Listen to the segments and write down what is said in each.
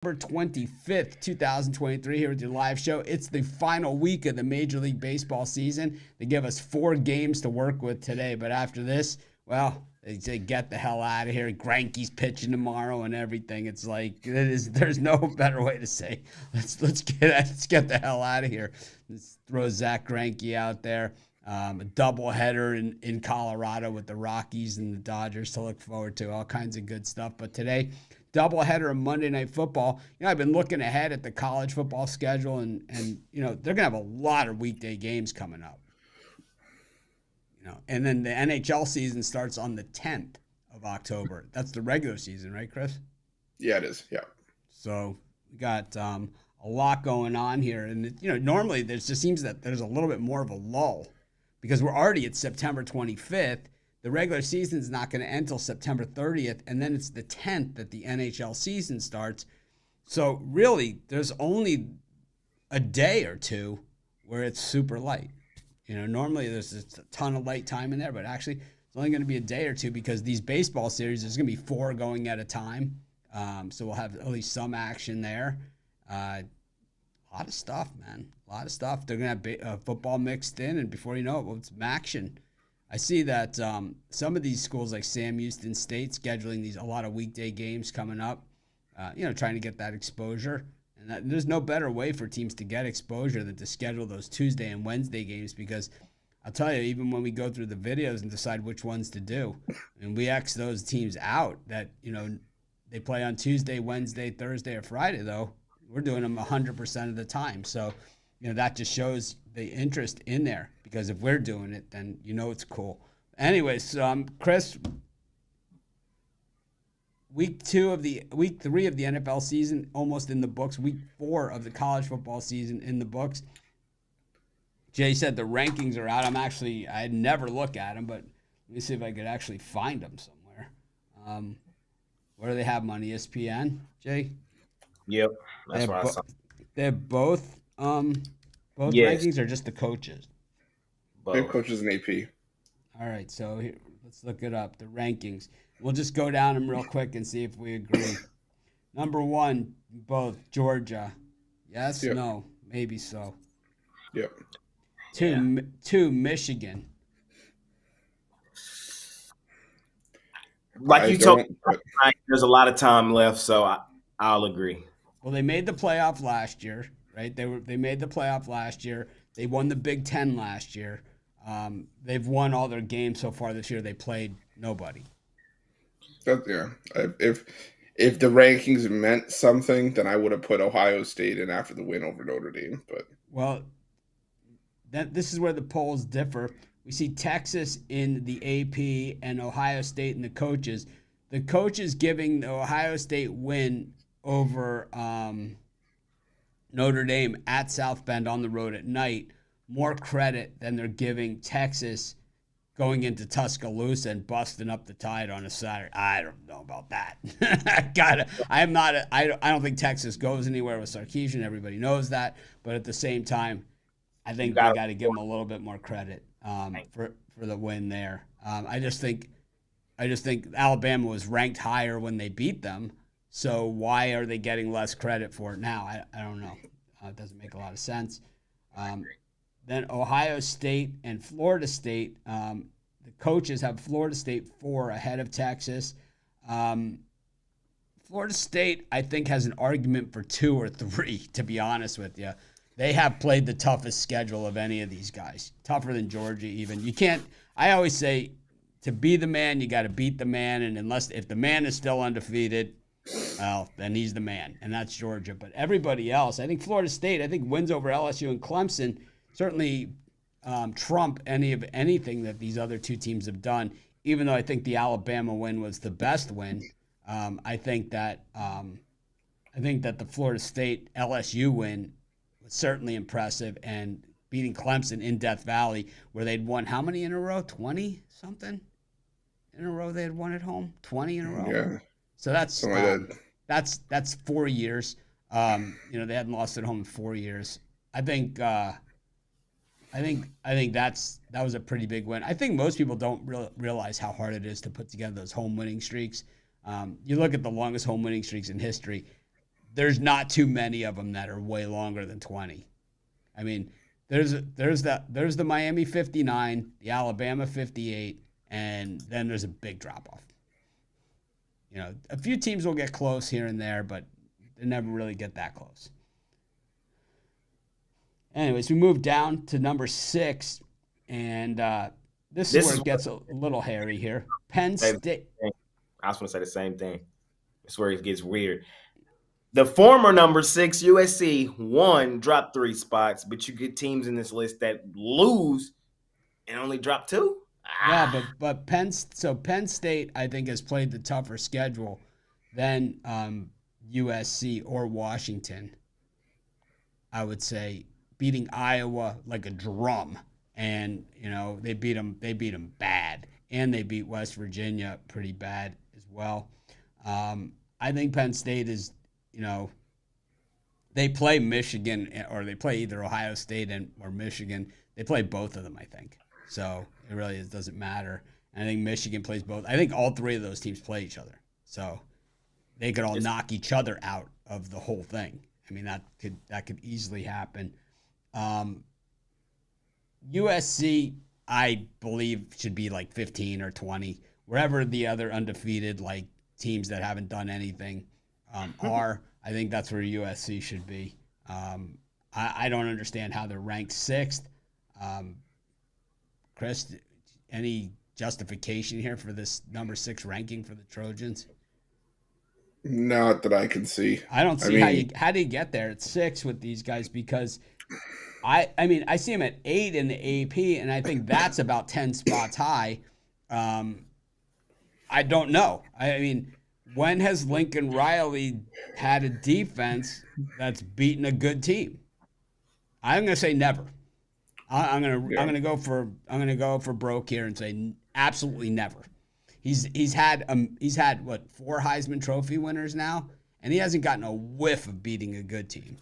October 25th, 2023, here with your live show. It's the final week of the Major League Baseball season. They give us 4 games to work with today, but after this, well, they say get the hell out of here. Greinke's pitching tomorrow and everything. It's like there's no better way to say let's get the hell out of here. Let's throw Zach Greinke out there. A doubleheader in Colorado with the Rockies and the Dodgers to look forward to. All kinds of good stuff. But today, doubleheader of Monday Night Football. I've been looking ahead at the college football schedule, and they're going to have a lot of weekday games coming up. And then the NHL season starts on the 10th of October. That's the regular season, right, Chris? Yeah, it is. Yeah. So we got a lot going on here, and normally there just seems that there's a little bit more of a lull because we're already at September 25th. The regular season is not going to end until September 30th, and then it's the 10th that the NHL season starts. So really, there's only a day or two where it's super light. Normally there's a ton of light time in there, but actually it's only going to be a day or two because these baseball series, there's going to be 4 going at a time. So we'll have at least some action there. A lot of stuff, man. A lot of stuff. They're going to have football mixed in, and before you know it, well, it's action. I see that some of these schools like Sam Houston State scheduling a lot of weekday games coming up, trying to get that exposure. And there's no better way for teams to get exposure than to schedule those Tuesday and Wednesday games because I'll tell you, even when we go through the videos and decide which ones to do, and we X those teams out that, they play on Tuesday, Wednesday, Thursday, or Friday, though, we're doing them 100% of the time. So, that just shows the interest in there because if we're doing it, then it's cool. Anyways, Chris, week 3 of the NFL season almost in the books. Week 4 of the college football season in the books. Jay said the rankings are out. I'd never look at them, but let me see if I could actually find them somewhere. Where do they have them on ESPN, Jay? Yep, that's what I saw. They have both Yes. rankings or just the coaches? They have coaches and AP. All right, so here, let's look it up, the rankings. We'll just go down them real quick and see if we agree. Number 1, both Georgia. Yes, Yep. No, maybe so. Yep. 2, Michigan. Like you told me, there's a lot of time left, so I'll agree. Well, they made the playoff last year, right? They made the playoff last year. They won the Big Ten last year. They've won all their games so far this year. They played nobody. Yeah. If the rankings meant something, then I would have put Ohio State in after the win over Notre Dame. But this is where the polls differ. We see Texas in the AP and Ohio State in the coaches. The coaches giving the Ohio State win over Notre Dame at South Bend on the road at night more credit than they're giving Texas going into Tuscaloosa and busting up the Tide on a Saturday. I don't know about that. I don't think Texas goes anywhere with Sarkisian. Everybody knows that. But at the same time, I think they got to give them a little bit more credit for the win there. I just think Alabama was ranked higher when they beat them. So why are they getting less credit for it now? I don't know. It doesn't make a lot of sense. Then Ohio State and Florida State. The coaches have Florida State 4 ahead of Texas. Florida State, I think, has an argument for 2 or 3, to be honest with you. They have played the toughest schedule of any of these guys. Tougher than Georgia even. You can't – I always say to be the man, you got to beat the man. And if the man is still undefeated, well, then he's the man. And that's Georgia. But everybody else, I think Florida State, wins over LSU and Clemson certainly trump anything that these other 2 teams have done, even though I think the Alabama win was the best win. I think that the Florida State LSU win was certainly impressive, and beating Clemson in Death Valley, where they'd won how many in a row? 20 something in a row they had won at home. 20 in a row. Yeah. So that's 4 years. They hadn't lost at home in 4 years. I think that was a pretty big win. I think most people don't realize how hard it is to put together those home winning streaks. You look at the longest home winning streaks in history. there's not too many of them that are way longer than 20. I mean, there's the Miami 59, the Alabama 58, and then there's a big drop off. You know, a few teams will get close here and there, but they never really get that close. Anyways, we move down to number 6, and this is where it gets a little hairy here. Penn State. I was going to say the same thing. It's where it gets weird. The former number 6, USC, dropped 3 spots, but you get teams in this list that lose and only drop 2. Yeah, but Penn State, I think, has played the tougher schedule than USC or Washington. I would say beating Iowa like a drum, and you know they beat them bad, and they beat West Virginia pretty bad as well. I think Penn State is, you know, they play Michigan, or they play either Ohio State or Michigan. They play both of them, I think. So it really doesn't matter. And I think Michigan plays both. I think all 3 of those teams play each other. So they could all knock each other out of the whole thing. I mean, that could easily happen. USC, I believe, should be like 15 or 20. Wherever the other undefeated like teams that haven't done anything are, I think that's where USC should be. I don't understand how they're ranked 6th. Chris, any justification here for this number 6 ranking for the Trojans? Not that I can see. I don't see how do you get there at 6 with these guys, because I mean I see them at 8 in the AP, and I think that's about 10 spots high. I don't know. I mean, when has Lincoln Riley had a defense that's beaten a good team? I'm going to say never. I'm gonna go for broke here and say absolutely never. He's had what, 4 Heisman Trophy winners now, and he hasn't gotten a whiff of beating a good team.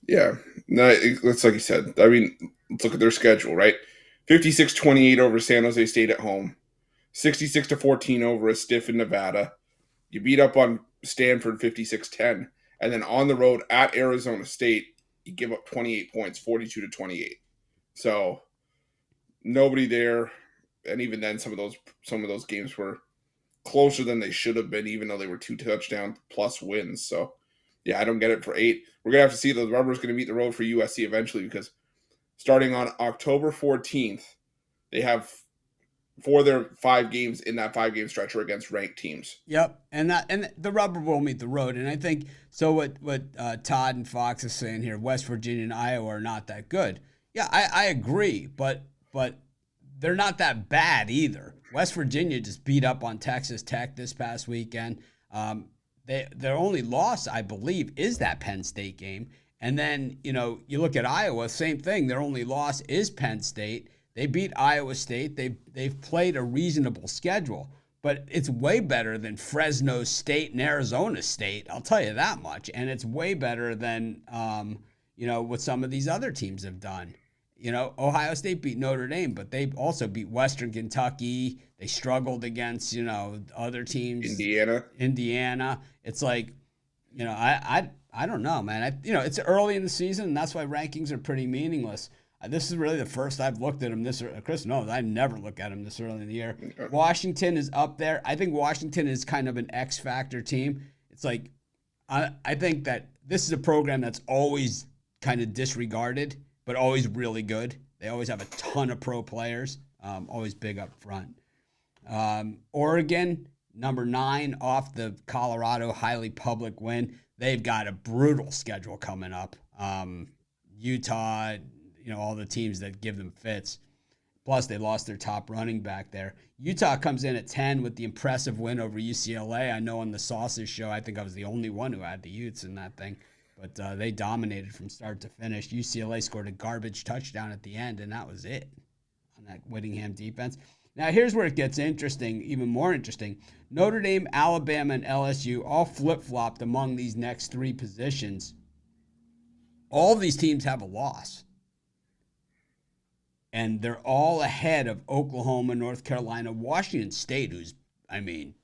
Yeah, no, it's like you said. I mean, let's look at their schedule, right? 56-28 over San Jose State at home, 66-14 over a stiff in Nevada. You beat up on Stanford 56-10, and then on the road at Arizona State, you give up 28 points, 42-28. So nobody there, and even then, some of those games were closer than they should have been, even though they were 2 touchdown plus wins. So yeah, I don't get it for 8. We're gonna have to see. The rubber's gonna meet the road for USC eventually, because starting on October 14th, they have 4 of their 5 games in that 5-game stretch are against ranked teams. Yep, and the rubber will meet the road. And I think so. What Todd and Fox is saying here, West Virginia and Iowa are not that good. Yeah, I agree, but they're not that bad either. West Virginia just beat up on Texas Tech this past weekend. Their only loss, I believe, is that Penn State game. And then, you know, you look at Iowa, same thing. Their only loss is Penn State. They beat Iowa State. They've played a reasonable schedule, but it's way better than Fresno State and Arizona State. I'll tell you that much. And it's way better than you know, what some of these other teams have done. You know, Ohio State beat Notre Dame, but they also beat Western Kentucky. They struggled against, you know, other teams. Indiana. It's like, you know, I don't know, man. You know, it's early in the season, and that's why rankings are pretty meaningless. This is really the first I've looked at them this early. Chris knows I never look at them this early in the year. Washington is up there. I think Washington is kind of an X factor team. It's like, I think that this is a program that's always kind of disregarded, but always really good. They always have a ton of pro players, always big up front. Oregon, number 9 off the Colorado highly public win. They've got a brutal schedule coming up. Utah, you know, all the teams that give them fits. Plus, they lost their top running back there. Utah comes in at 10 with the impressive win over UCLA. I know on the Sauces show, I think I was the only one who had the Utes in that thing. But they dominated from start to finish. UCLA scored a garbage touchdown at the end, and that was it on that Whittingham defense. Now, here's where it gets interesting, even more interesting. Notre Dame, Alabama, and LSU all flip-flopped among these next 3 positions. All of these teams have a loss. And they're all ahead of Oklahoma, North Carolina, Washington State, who's, I mean,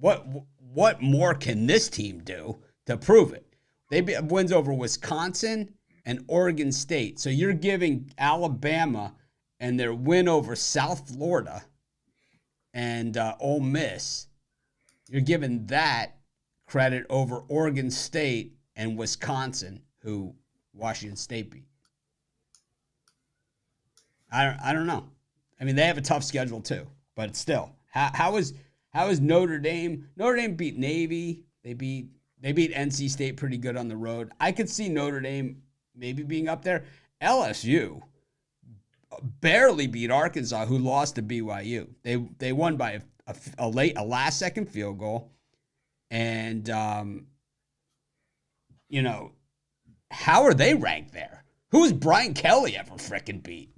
what more can this team do to prove it. They wins over Wisconsin and Oregon State. So you're giving Alabama and their win over South Florida and Ole Miss, you're giving that credit over Oregon State and Wisconsin, who Washington State beat. I don't know. I mean, they have a tough schedule too, but still, how is Notre Dame? Notre Dame beat Navy. They beat NC State pretty good on the road. I could see Notre Dame maybe being up there. LSU barely beat Arkansas, who lost to BYU. They won by a last second field goal, and how are they ranked there? Who has Brian Kelly ever frickin' beat?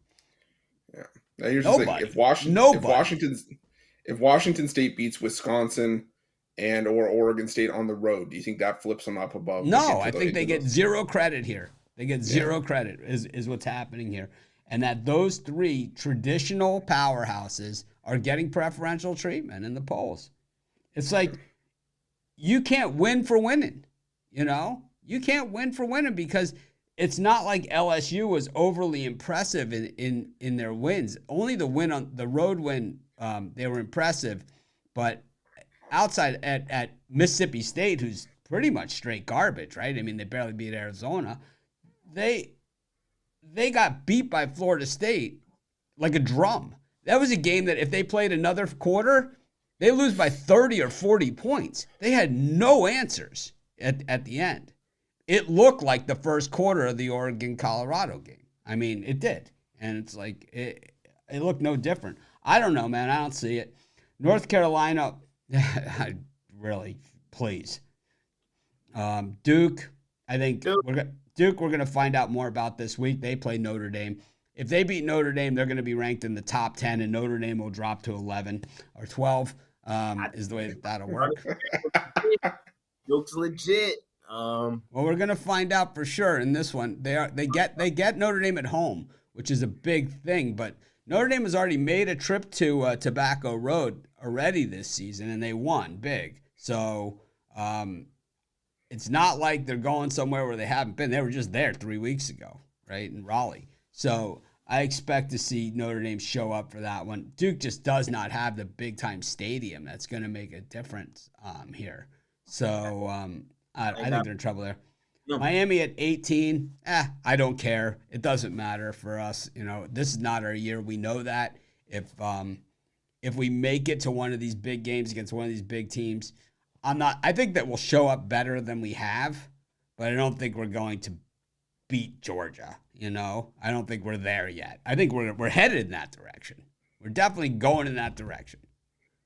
Yeah. Now here's Nobody. the thing. If Washington State beats Wisconsin and or Oregon State on the road, do you think that flips them up above? No, I think they get zero credit here. They get zero credit is what's happening here. And that those three traditional powerhouses are getting preferential treatment in the polls. It's like you can't win for winning, You can't win for winning because it's not like LSU was overly impressive in their wins. Only the win on the road win, they were impressive. But outside at Mississippi State, who's pretty much straight garbage, right? I mean, they barely beat Arizona. They got beat by Florida State like a drum. That was a game that if they played another quarter, they lose by 30 or 40 points. They had no answers at the end. It looked like the first quarter of the Oregon-Colorado game. I mean, it did. And it's like, it looked no different. I don't know, man. I don't see it. North Carolina, really, please. Duke, I think we're going to find out more about this week. They play Notre Dame. If they beat Notre Dame, they're going to be ranked in the top 10, and Notre Dame will drop to 11 or 12 is the way that'll work. Duke's legit. Well, we're going to find out for sure in this one. They get Notre Dame at home, which is a big thing, but Notre Dame has already made a trip to Tobacco Road already this season, and they won big. So it's not like they're going somewhere where they haven't been. They were just there 3 weeks ago, right, in Raleigh. So I expect to see Notre Dame show up for that one. Duke just does not have the big-time stadium that's going to make a difference here. So I think they're in trouble there. No. Miami at 18, I don't care. It doesn't matter for us. This is not our year. We know that. If we make it to one of these big games against one of these big teams, I think that we'll show up better than we have, but I don't think we're going to beat Georgia. I don't think we're there yet. I think we're headed in that direction. We're definitely going in that direction,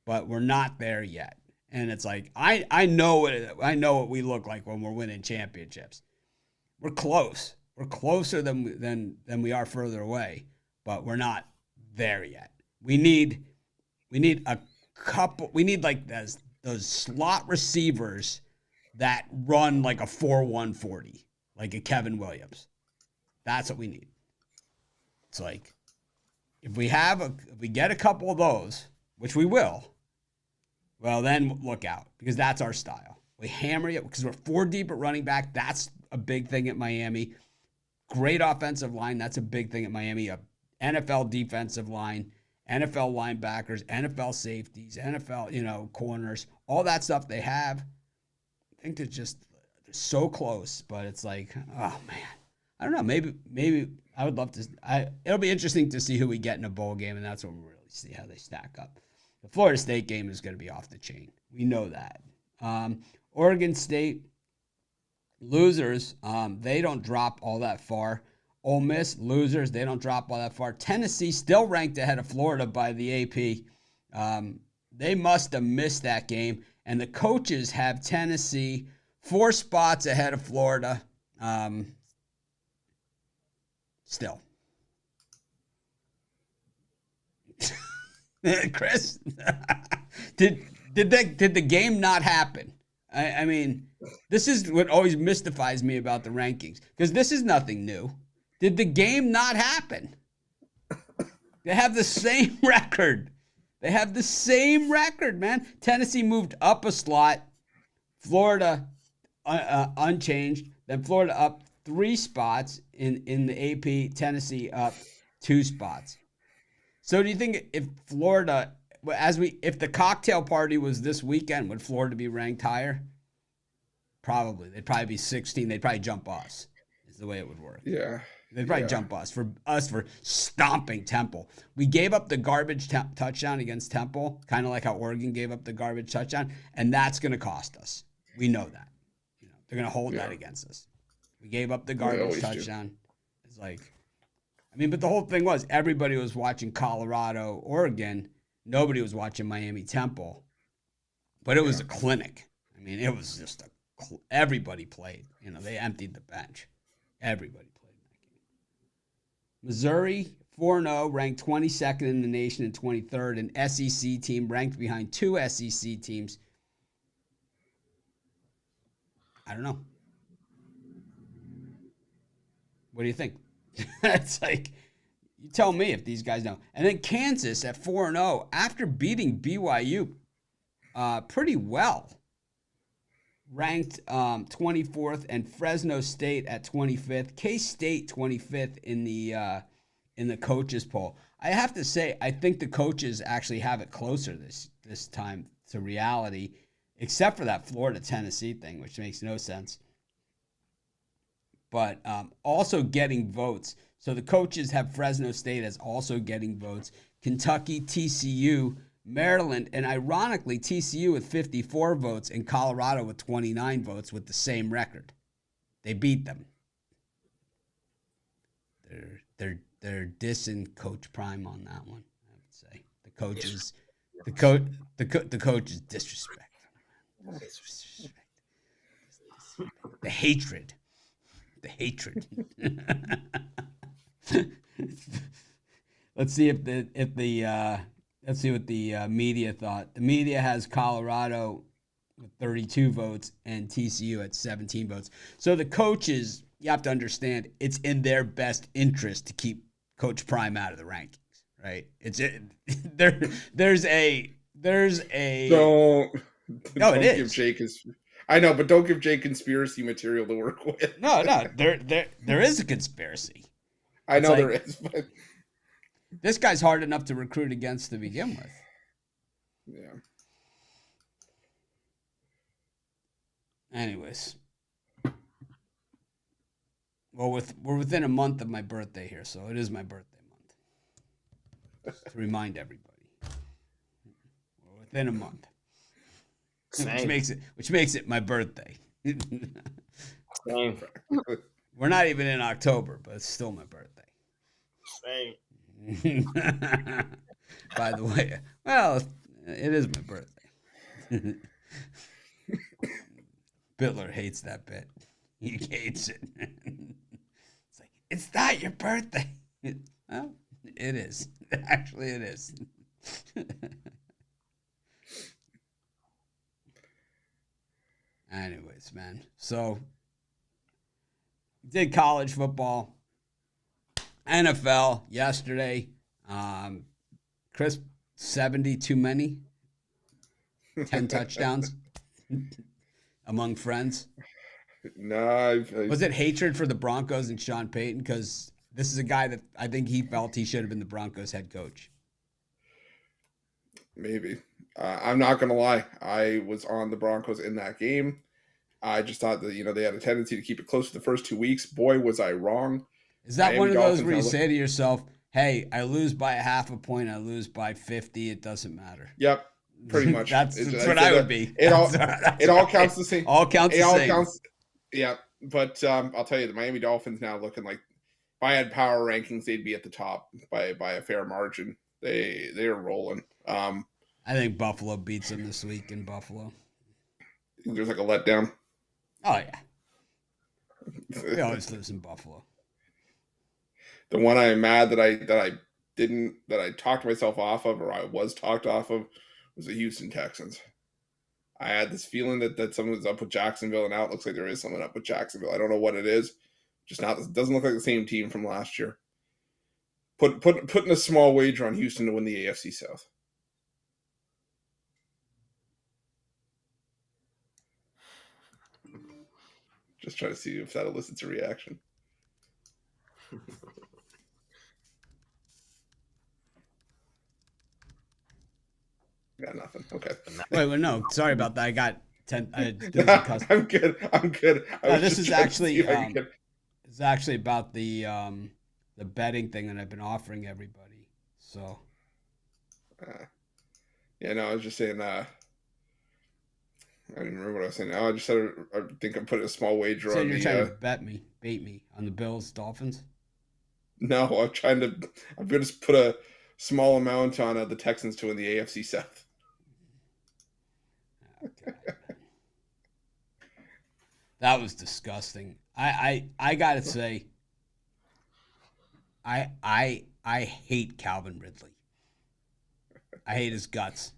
but we're not there yet. And it's like I know what we look like when we're winning championships. We're close. We're closer than we are further away, but we're not there yet. We need a couple. We need like those slot receivers that run like a 4.1 40, like a Kevin Williams. That's what we need. It's like if we get a couple of those, which we will. Well, then look out because that's our style. We hammer you because we're 4 deep at running back. That's a big thing at Miami. Great offensive line. That's a big thing at Miami. A NFL defensive line, NFL linebackers, NFL safeties, NFL, corners, all that stuff they have. I think they're so close, but it's like, oh man, I don't know. Maybe I would love to. It'll be interesting to see who we get in a bowl game, and that's when we really see how they stack up. The Florida State game is going to be off the chain. We know that. Oregon State, losers, they don't drop all that far. Ole Miss, losers, they don't drop all that far. Tennessee still ranked ahead of Florida by the AP. They must have missed that game. And the coaches have Tennessee 4 spots ahead of Florida. Still. Chris, did the game not happen? I mean, this is what always mystifies me about the rankings because this is nothing new. Did the game not happen? They have the same record. They have the same record, man. Tennessee moved up a slot. Florida unchanged. Then Florida up 3 spots in the AP. Tennessee up 2 spots. So do you think if Florida, if the cocktail party was this weekend, would Florida be ranked higher? Probably. They'd probably be 16. They'd probably jump us. Is the way it would work. Yeah. They'd probably jump us for stomping Temple. We gave up the garbage touchdown against Temple, kind of like how Oregon gave up the garbage touchdown, and that's going to cost us. We know that. They're going to hold that against us. We gave up the garbage touchdown. It's like, but the whole thing was everybody was watching Colorado, Oregon. Nobody was watching Miami, Temple. But it was a clinic. It was just everybody played. They emptied the bench. Everybody played in that game. Missouri, 4-0, ranked 22nd in the nation and 23rd. An SEC team ranked behind 2 SEC teams. I don't know. What do you think? It's like, you tell me if these guys know. And then Kansas at 4-0 after beating BYU pretty well. Ranked 24th, and Fresno State at 25th. K-State 25th in the coaches poll. I have to say, I think the coaches actually have it closer this time to reality, except for that Florida-Tennessee thing, which makes no sense. But also getting votes. So the coaches have Fresno State as also getting votes. Kentucky, TCU, Maryland, and ironically, TCU with 54 votes and Colorado with 29 votes with the same record. They beat them. They're dissing Coach Prime on that one, I would say. The coach is disrespect. The hatred. Let's see let's see what the media thought. The media has Colorado with 32 votes and TCU at 17 votes. So the coaches, you have to understand, it's in their best interest to keep Coach Prime out of the rankings, right? There's a don't give Jake I know, but don't give Jake conspiracy material to work with. No, there is a conspiracy. I know there is, but this guy's hard enough to recruit against to begin with. Yeah. Anyways. Well, we're within a month of my birthday here, so it is my birthday month. Just to remind everybody. We're within a month. Which makes it my birthday. Same. We're not even in October, but it's still my birthday. Same. By the way, well, it is my birthday. Bittler hates that bit. He hates it. It's like, it's not your birthday. Well, it is. Actually, it is. Anyways, man. So, did college football. NFL yesterday. Chris, 70 too many. 10 touchdowns among friends. No. Was it hatred for the Broncos and Sean Payton? Because this is a guy that I think he felt he should have been the Broncos head coach. Maybe. I'm not going to lie. I was on the Broncos in that game. I just thought that, they had a tendency to keep it close for the first 2 weeks. Boy, was I wrong. Is that one of those where you say to yourself, hey, I lose by a half a point, I lose by 50, it doesn't matter? Yep, pretty much. That's what I would be. It all counts the same. All counts the same. Yeah, but I'll tell you, the Miami Dolphins now looking like, if I had power rankings, they'd be at the top by a fair margin. They're rolling. I think Buffalo beats them this week in Buffalo. There's like a letdown. Oh, yeah. We always lose in Buffalo. The one I'm mad that I talked myself off of, or I was talked off of, was the Houston Texans. I had this feeling that someone's up with Jacksonville, and now it looks like there is someone up with Jacksonville. I don't know what it is. Just not. It doesn't look like the same team from last year. Putting a small wager on Houston to win the AFC South. Just trying to see if that elicits a reaction. Got nothing. Okay. Wait, no, sorry about that. I got 10. I'm good. I'm good. No, this is actually it's actually about the betting thing that I've been offering everybody. So yeah, no, I was just saying. I don't even remember what I was saying. No, I just said I think I'm putting a small wager so on you're the. trying to bait me on the Bills Dolphins. No, I'm going to put a small amount on the Texans to win the AFC South. Oh, God, that was disgusting. I gotta say, I hate Calvin Ridley. I hate his guts.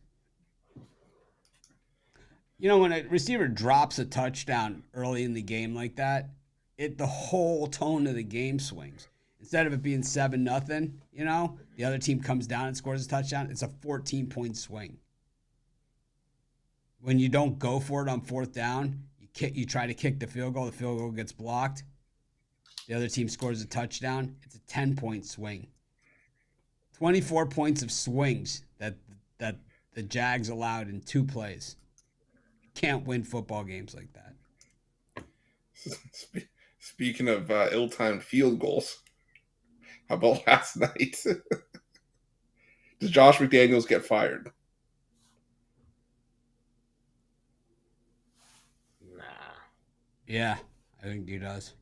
You know, when a receiver drops a touchdown early in the game like that, the whole tone of the game swings. Instead of it being 7-0, you know, the other team comes down and scores a touchdown. It's a 14-point swing. When you don't go for it on fourth down, you try to kick the field goal gets blocked. The other team scores a touchdown. It's a 10-point swing. 24 points of swings that the Jags allowed in 2 plays. Can't win football games like that. Speaking of ill-timed field goals, how about last night? Does Josh McDaniels get fired? Nah. Yeah, I think he does.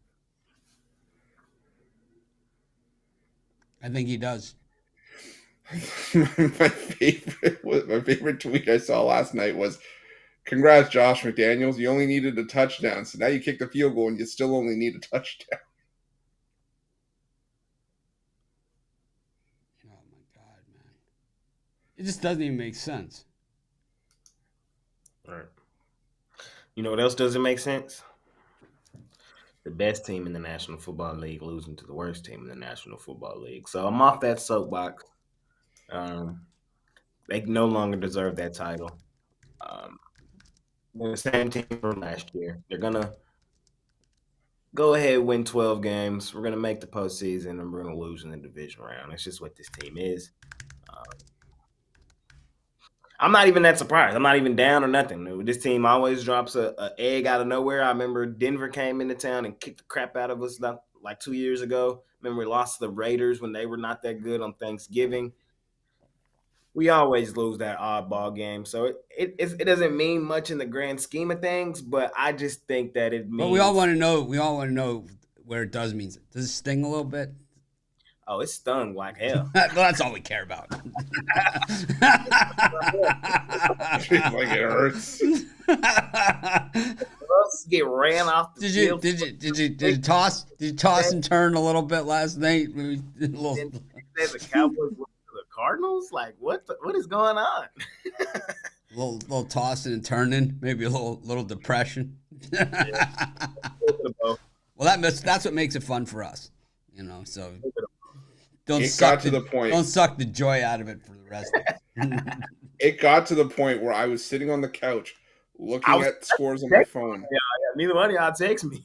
I think he does. my favorite tweet I saw last night was, "Congrats, Josh McDaniels. You only needed a touchdown, so now you kick the field goal and you still only need a touchdown." Oh my God, man! It just doesn't even make sense. All right. You know what else doesn't make sense? The best team in the National Football League losing to the worst team in the National Football League. So I'm off that soapbox. They no longer deserve that title. They're the same team from last year. They're gonna go ahead win 12 games. We're gonna make the postseason, and we're gonna lose in the division round. That's just what this team is. I'm not even that surprised. I'm not even down or nothing. This team always drops a egg out of nowhere. I remember Denver came into town and kicked the crap out of us like 2 years ago. Remember we lost to the Raiders when they were not that good on Thanksgiving. We always lose that oddball game, so it doesn't mean much in the grand scheme of things. But I just think that it means. But we all want to know. We all want to know where it does mean. Does it sting a little bit? Oh, it stung like hell. Well, that's all we care about. Like it hurts. Us get ran off the field. Did you toss and turn a little bit last night? The Cowboys went to the Cardinals. Like what is going on? little tossing and turning, maybe a little depression. Well, that's what makes it fun for us, you know. So don't suck the joy out of it for the rest of us. It got to the point where I was sitting on the couch looking at scores on my phone. Yeah, neither one of y'all text me.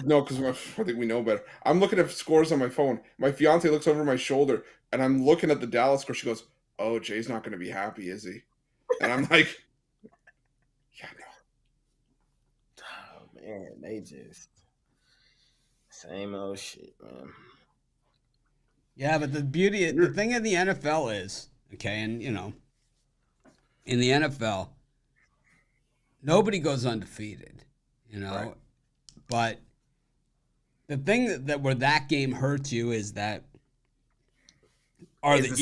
No, because I think we know better. I'm looking at scores on my phone. My fiance looks over my shoulder, and I'm looking at the Dallas score. She goes, "Oh, Jay's not going to be happy, is he?" And I'm like, "Yeah, no." Oh man, they just same old shit, man. Yeah, but the thing of the NFL is, okay, and you know, in the NFL, nobody goes undefeated, you know. Right. But the thing that where that game hurts you is that are the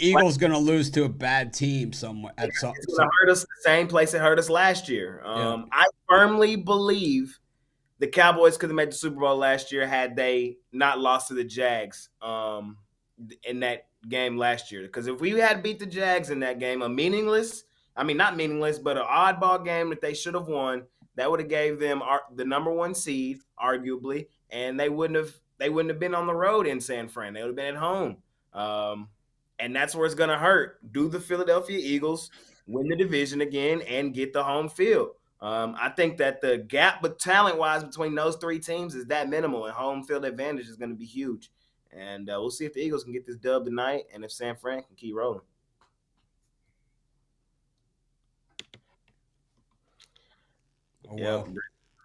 Eagles going to lose to a bad team somewhere? It's going to hurt us the same place it hurt us last year. I firmly believe the Cowboys could have made the Super Bowl last year had they not lost to the Jags in that game last year. Because if we had beat the Jags in that game, not meaningless, but an oddball game that they should have won, that would have gave them the number 1 seed, arguably, and they wouldn't have been on the road in San Fran. They would have been at home. And that's where it's going to hurt. Do the Philadelphia Eagles win the division again and get the home field? I think that the gap, but talent-wise, between those three teams is that minimal, and home field advantage is going to be huge. And we'll see if the Eagles can get this dub tonight, and if San Fran can keep rolling. Oh, well.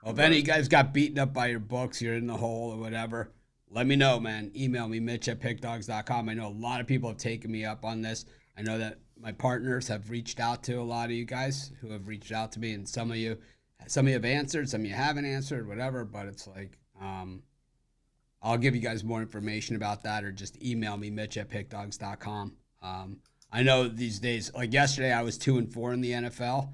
Well, if any of you guys got beaten up by your books, you're in the hole or whatever, let me know, man. Email me, Mitch@pickdogs.com. I know a lot of people have taken me up on this. I know that my partners have reached out to a lot of you guys who have reached out to me, and some of you have answered, some of you haven't answered, whatever. But it's like, I'll give you guys more information about that, or just email me, Mitch@pickdogs.com. I know these days, like yesterday, I was 2-4 in the NFL,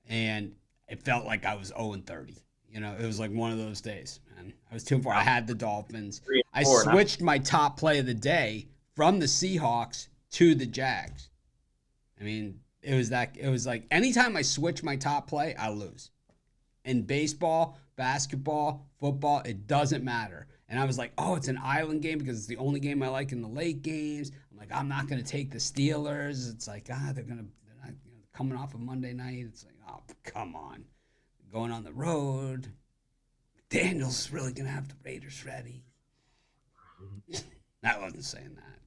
and it felt like I was 0-30. You know, it was like one of those days, man. I was 2-4. I had the Dolphins. I switched my top play of the day from the Seahawks to the Jags. I mean, it was like anytime I switch my top play, I lose. In baseball, basketball, football, it doesn't matter. And I was like, oh, it's an island game because it's the only game I like in the late games. I'm like, I'm not going to take the Steelers. It's like, they're not, coming off of Monday night. It's like, oh, come on. Going on the road. Daniel's really going to have the Raiders ready. I wasn't saying that.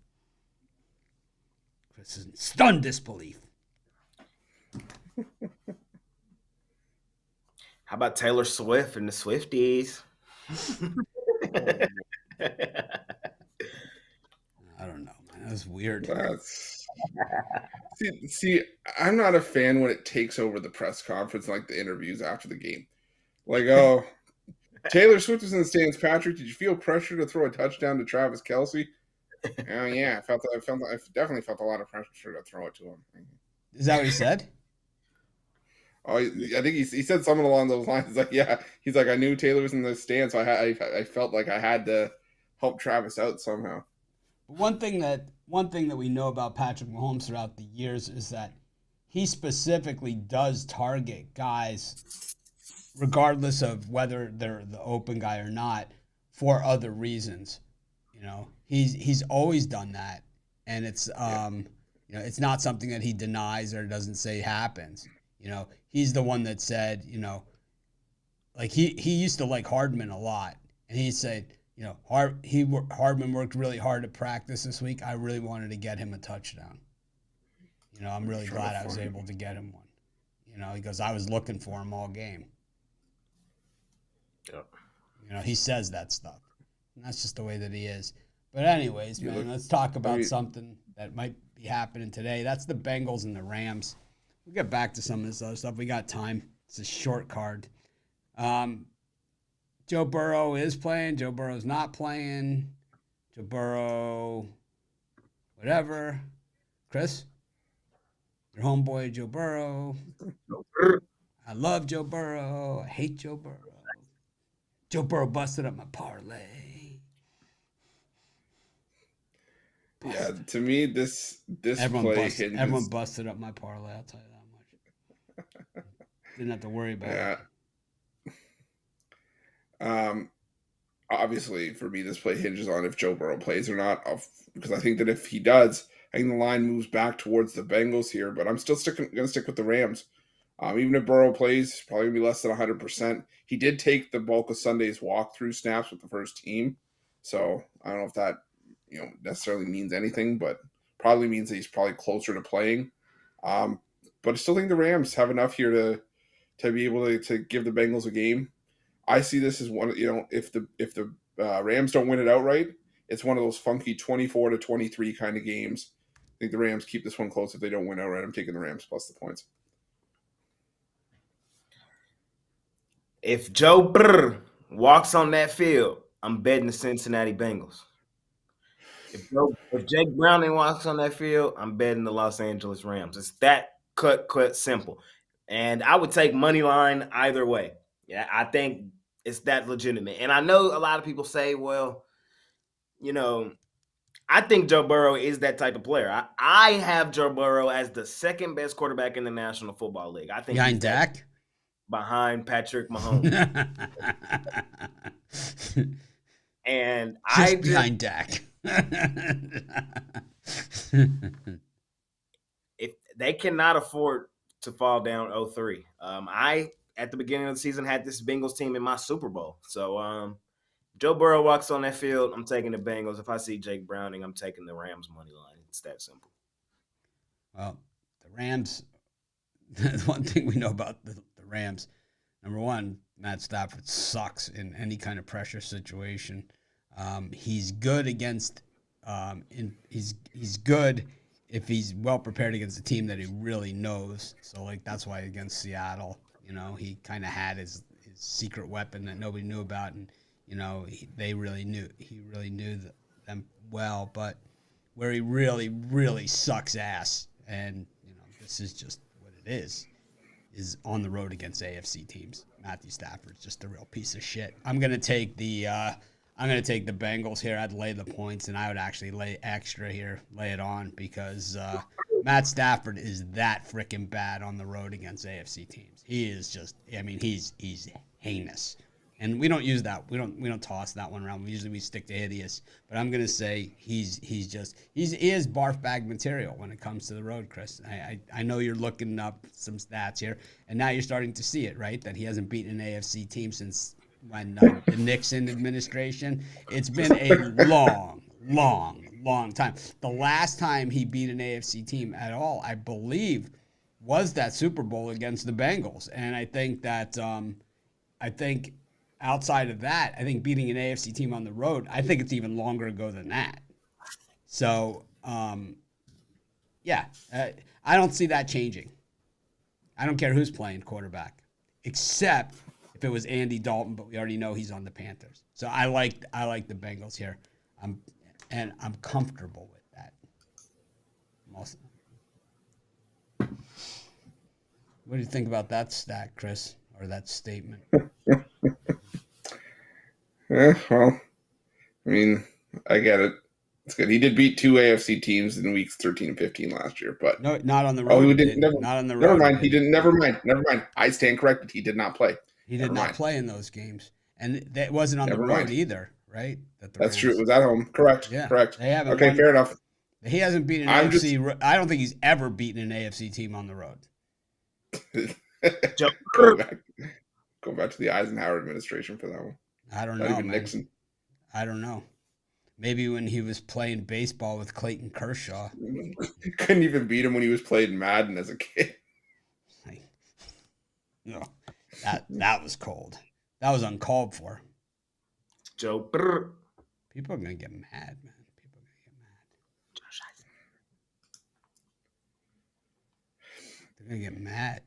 Chris is in stunned disbelief. How about Taylor Swift and the Swifties? I don't know, man. That was weird. See, I'm not a fan when it takes over the press conference, like the interviews after the game. Like, oh, Taylor Swift was in the stands. Patrick, did you feel pressure to throw a touchdown to Travis Kelce? Oh yeah, I definitely felt a lot of pressure to throw it to him. Is that what he said? Oh, I think he said something along those lines. Like, yeah, he's like, I knew Taylor was in the stands, so I felt like I had to help Travis out somehow. One thing that we know about Patrick Mahomes throughout the years is that he specifically does target guys, regardless of whether they're the open guy or not, for other reasons. You know, he's always done that, and it's you know, it's not something that he denies or doesn't say happens. You know, he's the one that said, you know, like he used to like Hardman a lot, and he said, you know, Hardman worked really hard at practice this week. I really wanted to get him a touchdown. You know, I'm really glad I was able to get him one. You know, because I was looking for him all game. Yep. You know, he says that stuff. And that's just the way that he is. But anyways, man, let's talk about something that might be happening today. That's the Bengals and the Rams. We'll get back to some of this other stuff. We got time. It's a short card. Joe Burrow is playing. Joe Burrow's not playing. Joe Burrow, whatever. Chris, your homeboy Joe Burrow. I love Joe Burrow. I hate Joe Burrow. Joe Burrow busted up my parlay. Yeah, to me, this everyone play everyone busted up my parlay. I'll tell you that much. Didn't have to worry about it. Obviously, for me, this play hinges on if Joe Burrow plays or not. Because I think that if he does, I think the line moves back towards the Bengals here. But I'm still going to stick with the Rams. Even if Burrow plays, probably going to be less than 100%. He did take the bulk of Sunday's walkthrough snaps with the first team. So I don't know if that necessarily means anything, but probably means that he's probably closer to playing. But I still think the Rams have enough here to be able to give the Bengals a game. I see this as one, if the Rams don't win it outright, it's one of those funky 24-23 kind of games. I think the Rams keep this one close if they don't win outright. I'm taking the Rams plus the points. If Joe Burrow walks on that field, I'm betting the Cincinnati Bengals. If Jake Browning walks on that field, I'm betting the Los Angeles Rams. It's that cut simple. And I would take money line either way. Yeah, I think it's that legitimate. And I know a lot of people say, well, I think Joe Burrow is that type of player. I have Joe Burrow as the second best quarterback in the National Football League. I think behind Dak? Behind Patrick Mahomes. And behind Dak. If they cannot afford to fall down 0-3. at the beginning of the season had this Bengals team in my Super Bowl. So Joe Burrow walks on that field, I'm taking the Bengals. If I see Jake Browning, I'm taking the Rams money line. It's that simple. Well, the Rams, the one thing we know about the Rams, number one, Matt Stafford sucks in any kind of pressure situation. He's good against, he's good if he's well prepared against a team that he really knows. So like that's why against Seattle, he kind of had his secret weapon that nobody knew about, and he really knew them well. But where he really, really sucks ass, and this is just what it is on the road against AFC teams. Matthew Stafford's just a real piece of shit. I'm gonna take the Bengals here. I'd lay the points, and I would actually lay extra here, lay it on, because Matt Stafford is that freaking bad on the road against AFC teams. He is just, he's heinous. And we don't use that. We don't toss that one around. Usually we stick to hideous. But I'm gonna say he is barf bag material when it comes to the road, Chris. I know you're looking up some stats here, and now you're starting to see it, right? That he hasn't beaten an AFC team since when the Nixon administration. It's been a long time. The last time he beat an AFC team at all, I believe, was that Super Bowl against the Bengals. And I think that outside of that, I think beating an AFC team on the road, I think it's even longer ago than that. So, I don't see that changing. I don't care who's playing quarterback, except if it was Andy Dalton, but we already know he's on the Panthers. So I like the Bengals here. I'm comfortable with that. What do you think about that stat, Chris, or that statement? Well, I get it. It's good. He did beat two AFC teams in weeks 13 and 15 last year, but no, not on the road. He didn't. Not on the road. Never mind. He didn't. Never mind. I stand corrected. He did not play. He did not play in those games, and that wasn't on the road either, right? That's true. It was at home. Correct. Yeah. Correct. They haven't. Okay, fair enough. He hasn't beaten an AFC. I don't think he's ever beaten an AFC team on the road. Go back to the Eisenhower administration for that one. I don't know. Even Nixon. I don't know. Maybe when he was playing baseball with Clayton Kershaw. Couldn't even beat him when he was playing Madden as a kid. No, that was cold. That was uncalled for. Joe. People are going to get mad, man. People are going to get mad. They're going to get mad.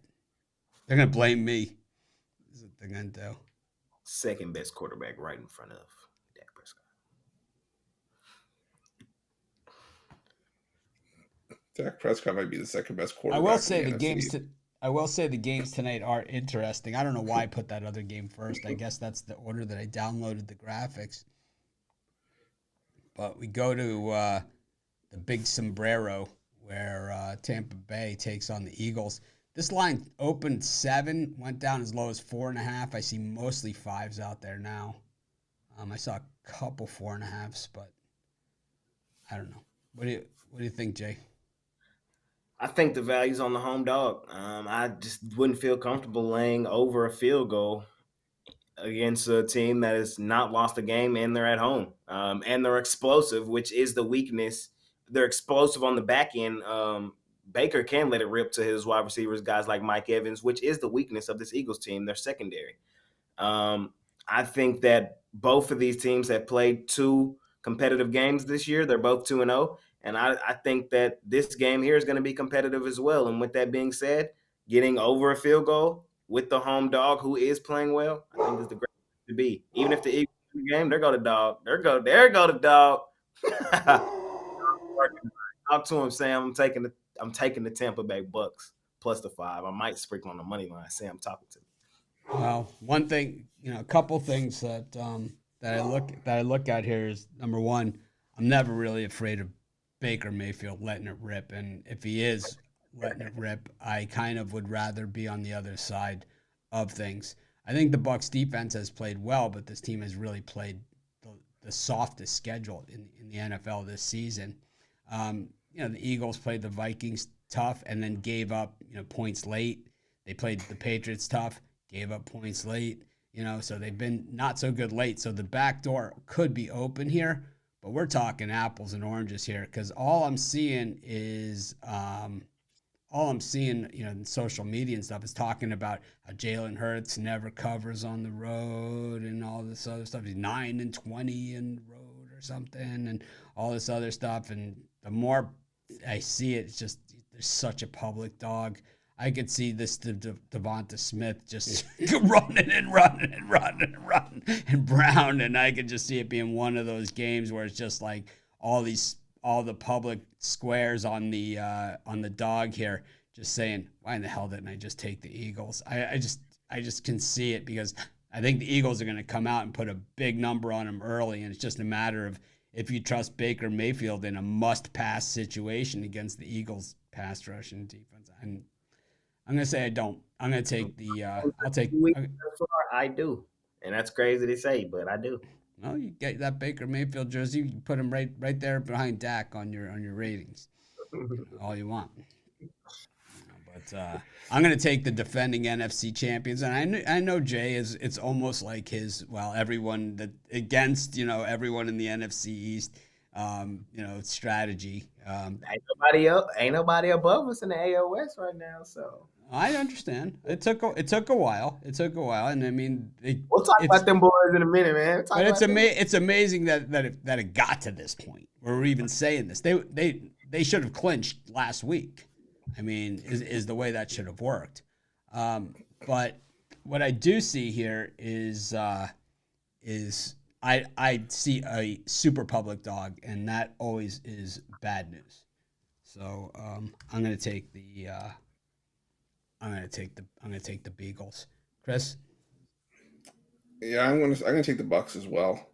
They're going to blame me. This is what they're going to do. Second best quarterback right in front of Dak Prescott. Dak Prescott might be the second best quarterback. I will say the games tonight are interesting. I don't know why I put that other game first. I guess that's the order that I downloaded the graphics. But we go to the big sombrero where Tampa Bay takes on the Eagles. This line opened 7, went down as low as 4.5. I see mostly 5s out there now. I saw a couple 4.5s, but I don't know. What do you think, Jay? I think the value's on the home dog. I just wouldn't feel comfortable laying over a field goal against a team that has not lost a game and they're at home. And they're explosive, which is the weakness. They're explosive on the back end. Baker can let it rip to his wide receivers, guys like Mike Evans, which is the weakness of this Eagles team, their secondary. I think that both of these teams have played 2 competitive games this year. They're both 2-0. And I think that this game here is going to be competitive as well. And with that being said, getting over a field goal with the home dog who is playing well, I think is the great thing to be. Even if the Eagles win the game, there go the dog. There go the dog. Talk to him, Sam. I'm taking the Tampa Bay Bucks plus the 5. I might sprinkle on the money line. Sam talking to me. Well, one thing, a couple things that I look at here is, number one, I'm never really afraid of Baker Mayfield letting it rip, and if he is letting it rip, I kind of would rather be on the other side of things. I think the Bucs defense has played well, but this team has really played the softest schedule in the NFL this season. The Eagles played the Vikings tough and then gave up, points late. They played the Patriots tough, gave up points late, so they've been not so good late. So the back door could be open here, but we're talking apples and oranges here because all I'm seeing, in social media and stuff is talking about how Jalen Hurts never covers on the road and all this other stuff. He's 9-20 in the road or something and all this other stuff. And the more I see it, it's just there's such a public dog. I could see this Devonta Smith just running and Brown, and I could just see it being one of those games where it's just like all the public squares on the dog here, just saying, why in the hell didn't I just take the Eagles? I just can see it because I think the Eagles are going to come out and put a big number on them early, and it's just a matter of if you trust Baker Mayfield in a must-pass situation against the Eagles' pass rush and defense. I'm going to say I don't. I'm going to take the I do. And that's crazy to say, but I do. Well, you get that Baker Mayfield jersey, you put him right there behind Dak on your ratings. All you want. But I'm going to take the defending NFC champions, and I know Jay is. It's almost like everyone that against everyone in the NFC East, strategy. Ain't nobody above us in the AOS right now, so. I understand. It took a while. And I mean, we'll talk about them boys in a minute, man. But it's amazing that it got to this point where we're even saying this. They should have clinched last week. I mean, is the way that should have worked. But what I do see here is I see a super public dog, and that always is bad news. So I'm gonna take the Beagles. Chris? Yeah, I'm gonna take the Bucks as well.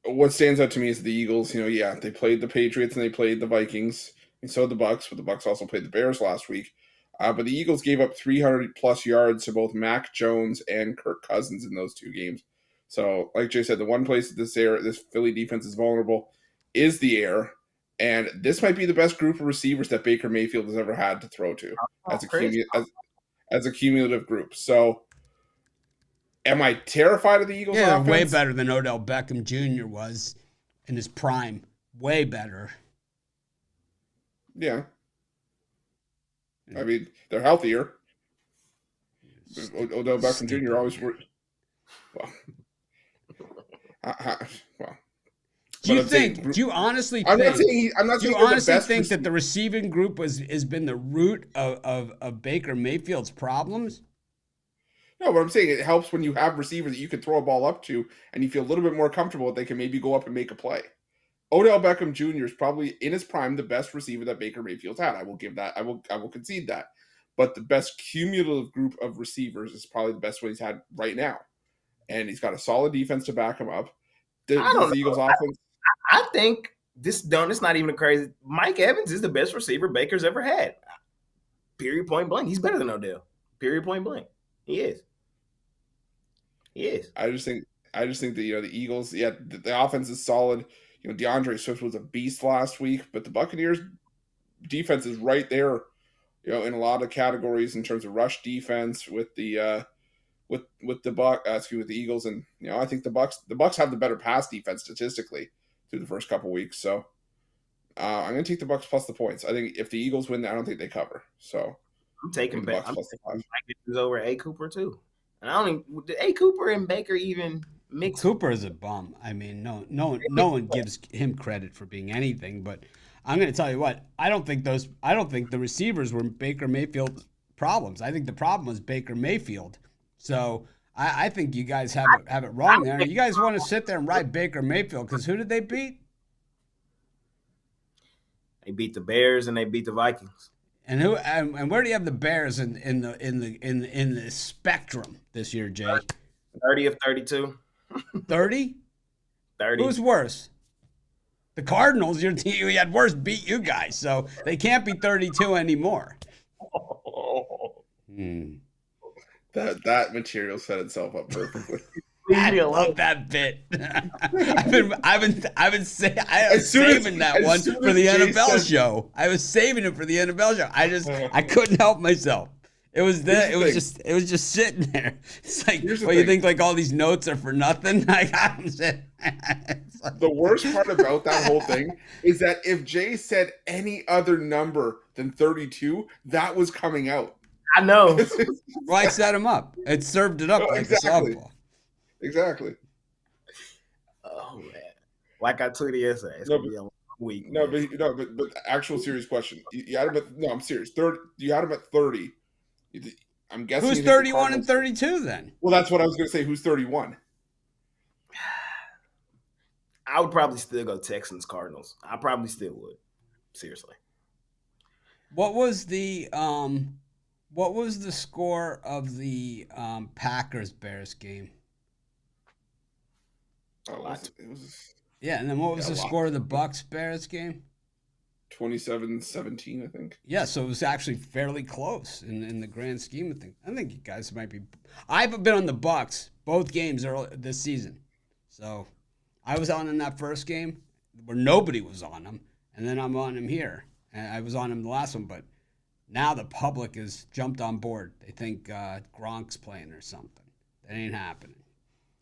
What stands out to me is the Eagles. They played the Patriots and they played the Vikings, and so did the Bucks. But the Bucks also played the Bears last week. But the Eagles gave up 300 plus yards to both Mac Jones and Kirk Cousins in those two games. So, like Jay said, the one place that this Philly defense is vulnerable is the air. And this might be the best group of receivers that Baker Mayfield has ever had to throw to as a cumulative group. So, am I terrified of the Eagles' offense? Way better than Odell Beckham Jr. was in his prime. Way better. Yeah. I mean, they're healthier. Odell Beckham Jr. always worked. Well. Do you honestly think that the receiving group has been the root of Baker Mayfield's problems? No, but I'm saying it helps when you have receivers that you can throw a ball up to and you feel a little bit more comfortable that they can maybe go up and make a play. Odell Beckham Jr. is probably in his prime the best receiver that Baker Mayfield's had. I will give that. I will concede that. But the best cumulative group of receivers is probably the best one he's had right now. And he's got a solid defense to back him up. The Eagles offense. I think it's not even a crazy. Mike Evans is the best receiver Baker's ever had. Period, point blank. He's better than Odell. Period, point blank. He is. I just think that the Eagles. Yeah, the offense is solid. DeAndre Swift was a beast last week, but the Buccaneers defense is right there. In a lot of categories in terms of rush defense with the Eagles, and I think the Bucks have the better pass defense statistically through the first couple weeks. So I'm going to take the Bucks plus the points. I think if the Eagles win, I don't think they cover. So I'm taking Baker plus the 5. Over A. Cooper too, and I don't even did A. Cooper and Baker even mix. Cooper is a bum. I mean, no one gives him credit for being anything. But I'm going to tell you what, I don't think the receivers were Baker Mayfield's problems. I think the problem was Baker Mayfield. So I think you guys have it wrong there. You guys want to sit there and ride Baker Mayfield because who did they beat? They beat the Bears and they beat the Vikings. And where do you have the Bears in the spectrum this year, Jay? 30 of 32. 30? 30. Who's worse? The Cardinals, your team you had worse, beat you guys, so they can't be 32 anymore. That material set itself up perfectly. I love that bit. I've been saving that one for the NFL show. I was saving it for the NFL show. I couldn't help myself. It was Here's the thing. it was just sitting there. It's like, Here's the well, you thing. think like all these notes are for nothing? I got them sitting. The worst part about that whole thing is that if Jay said any other number than 32, that was coming out. I know. Well, I set him up. It served it up No, like exactly. a softball. Exactly. Oh man, like I tweeted yesterday, it's No, gonna be a long week. No, man. but actual serious question. You had him at, no, I'm serious. You had him at 30. I'm guessing Who's you think the 31 and Cardinals- 32 then? Well, that's what I was going to say. Who's 31? I would probably still go Texans Cardinals. I probably still would. Seriously. What was the score of the Packers Bears game? Oh, it was Yeah, and then what was Yeah, the a lot. score of the Bucks Bears game? 27-17, I think. Yeah, so it was actually fairly close in the grand scheme of things. I think you guys might be. I've been on the Bucks both games early this season, so I was on in that first game where nobody was on them, and then I'm on them here, and I was on them the last one, but now the public has jumped on board. They think Gronk's playing or something. That ain't happening.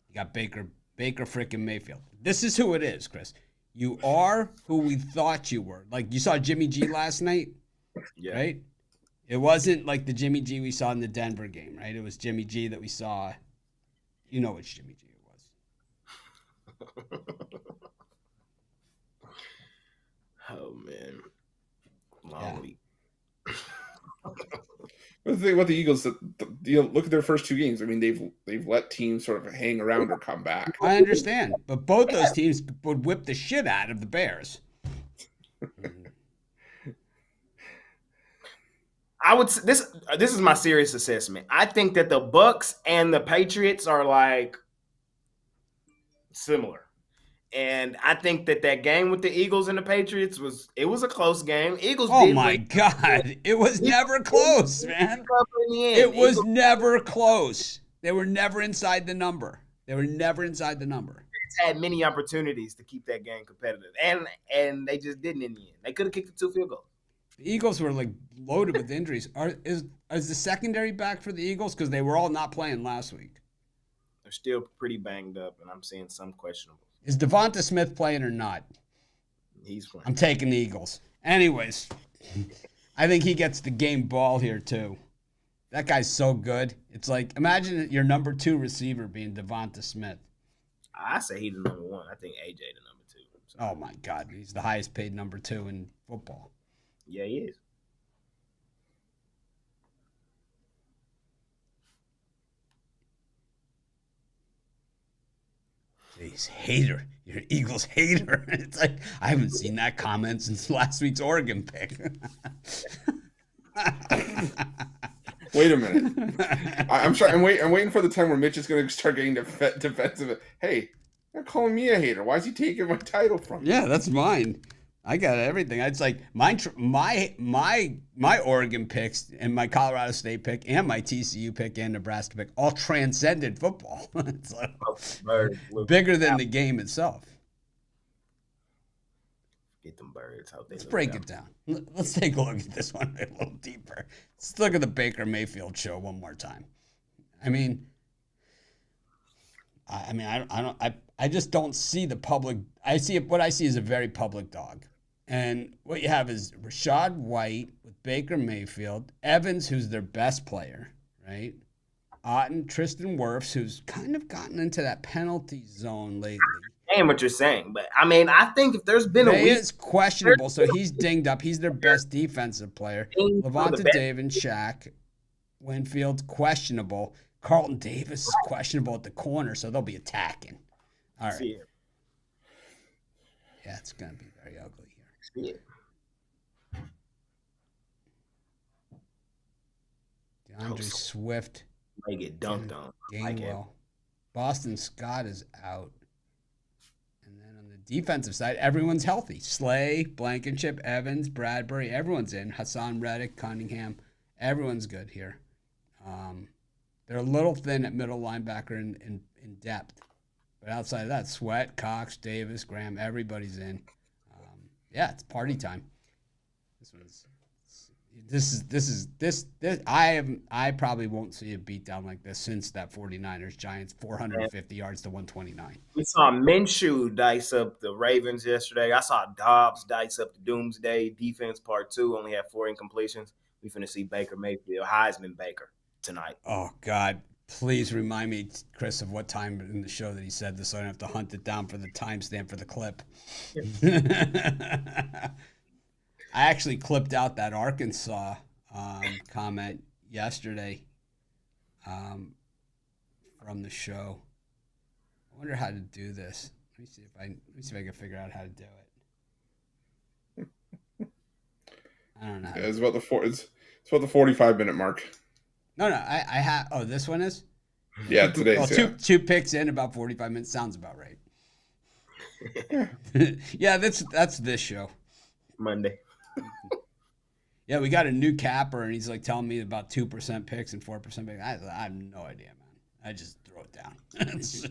You got Baker frickin' Mayfield. This is who it is, Chris. You are who we thought you were. Like you saw Jimmy G last night, Yeah. right? It wasn't like the Jimmy G we saw in the Denver game, right? It was Jimmy G that we saw. You know which Jimmy G it was. Oh man, long week. But the thing about the Eagles, look at their first two games. I mean, they've let teams sort of hang around or come back. I understand, but both those teams would whip the shit out of the Bears. I would this is my serious assessment. I think that the Bucks and the Patriots are like similar. And I think that game with the Eagles and the Patriots was a close game. Eagles Oh did my win. God. It was never close, man. In the end. It was Eagles never close. They were never inside the number. They were never inside the number. had many opportunities to keep that game competitive. And they just didn't in the end. They could have kicked the 2 field goals. The Eagles were like loaded with injuries. Is the secondary back for the Eagles? Because they were all not playing last week. They're still pretty banged up, and I'm seeing some questionable. Is Devonta Smith playing or not? He's playing. I'm taking the Eagles. Anyways, I think he gets the game ball here too. That guy's so good. It's like, imagine your number 2 receiver being Devonta Smith. I say he's the number 1. I think AJ the number 2. So, Oh my God, he's the highest paid number 2 in football. yeah, he is. Jeez, hater. You're an Eagles hater. It's like, I haven't seen that comment since last week's Oregon pick. Wait a minute. I'm sorry. I'm waiting for the time where Mitch is going to start getting defensive. Hey, they're calling me a hater. Why is he taking my title from me? Yeah, that's mine. I got everything. It's like my Oregon picks and my Colorado State pick and my TCU pick and Nebraska pick all transcended football. It's like bigger than the game itself. Get them birds out there. Let's break it down. Let's take a look at this one a little deeper. Let's look at the Baker Mayfield show one more time. I mean, I just don't see the public. What I see is a very public dog. And what you have is Rashad White with Baker Mayfield, Evans, who's their best player, right? Otten, Tristan Wirfs, who's kind of gotten into that penalty zone lately. I understand what you're saying, but I mean, I think if there's been a Ray week, is questionable, so he's dinged up. He's their best defensive player. Levante David, Shaq, Winfield, questionable. Carlton Davis is questionable at the corner, so they'll be attacking. All right. Yeah, it's going to be very ugly here. DeAndre Swift. Might get dunked on. Gainwell. Boston Scott is out. And then on the defensive side, everyone's healthy. Slay, Blankenship, Evans, Bradbury, everyone's in. Hassan Reddick, Cunningham. Everyone's good here. They're a little thin at middle linebacker in depth. But outside of that, Sweat, Cox, Davis, Graham, everybody's in. Yeah, it's party time. I probably won't see a beatdown like this since that 49ers Giants 450 yards to 129. We saw Minshew dice up the Ravens yesterday. I saw Dobbs dice up the Doomsday Defense Part 2. Only had 4 incompletions. We finna see Baker Mayfield, Heisman Baker tonight. Oh God, please remind me, Chris, of what time in the show that he said this so I don't have to hunt it down for the timestamp for the clip. I actually clipped out that Arkansas comment yesterday from the show. I wonder how to do this. Let me see if I can figure out how to do it. I don't know. Yeah, it's about the 45-minute mark. No, I have. Oh, this one is. Yeah, today's Well, two picks in about 45 minutes sounds about right. Yeah, that's this show. Monday. Yeah, we got a new capper, and he's like telling me about 2% picks and 4% picks. I have no idea, man. I just throw it down. It's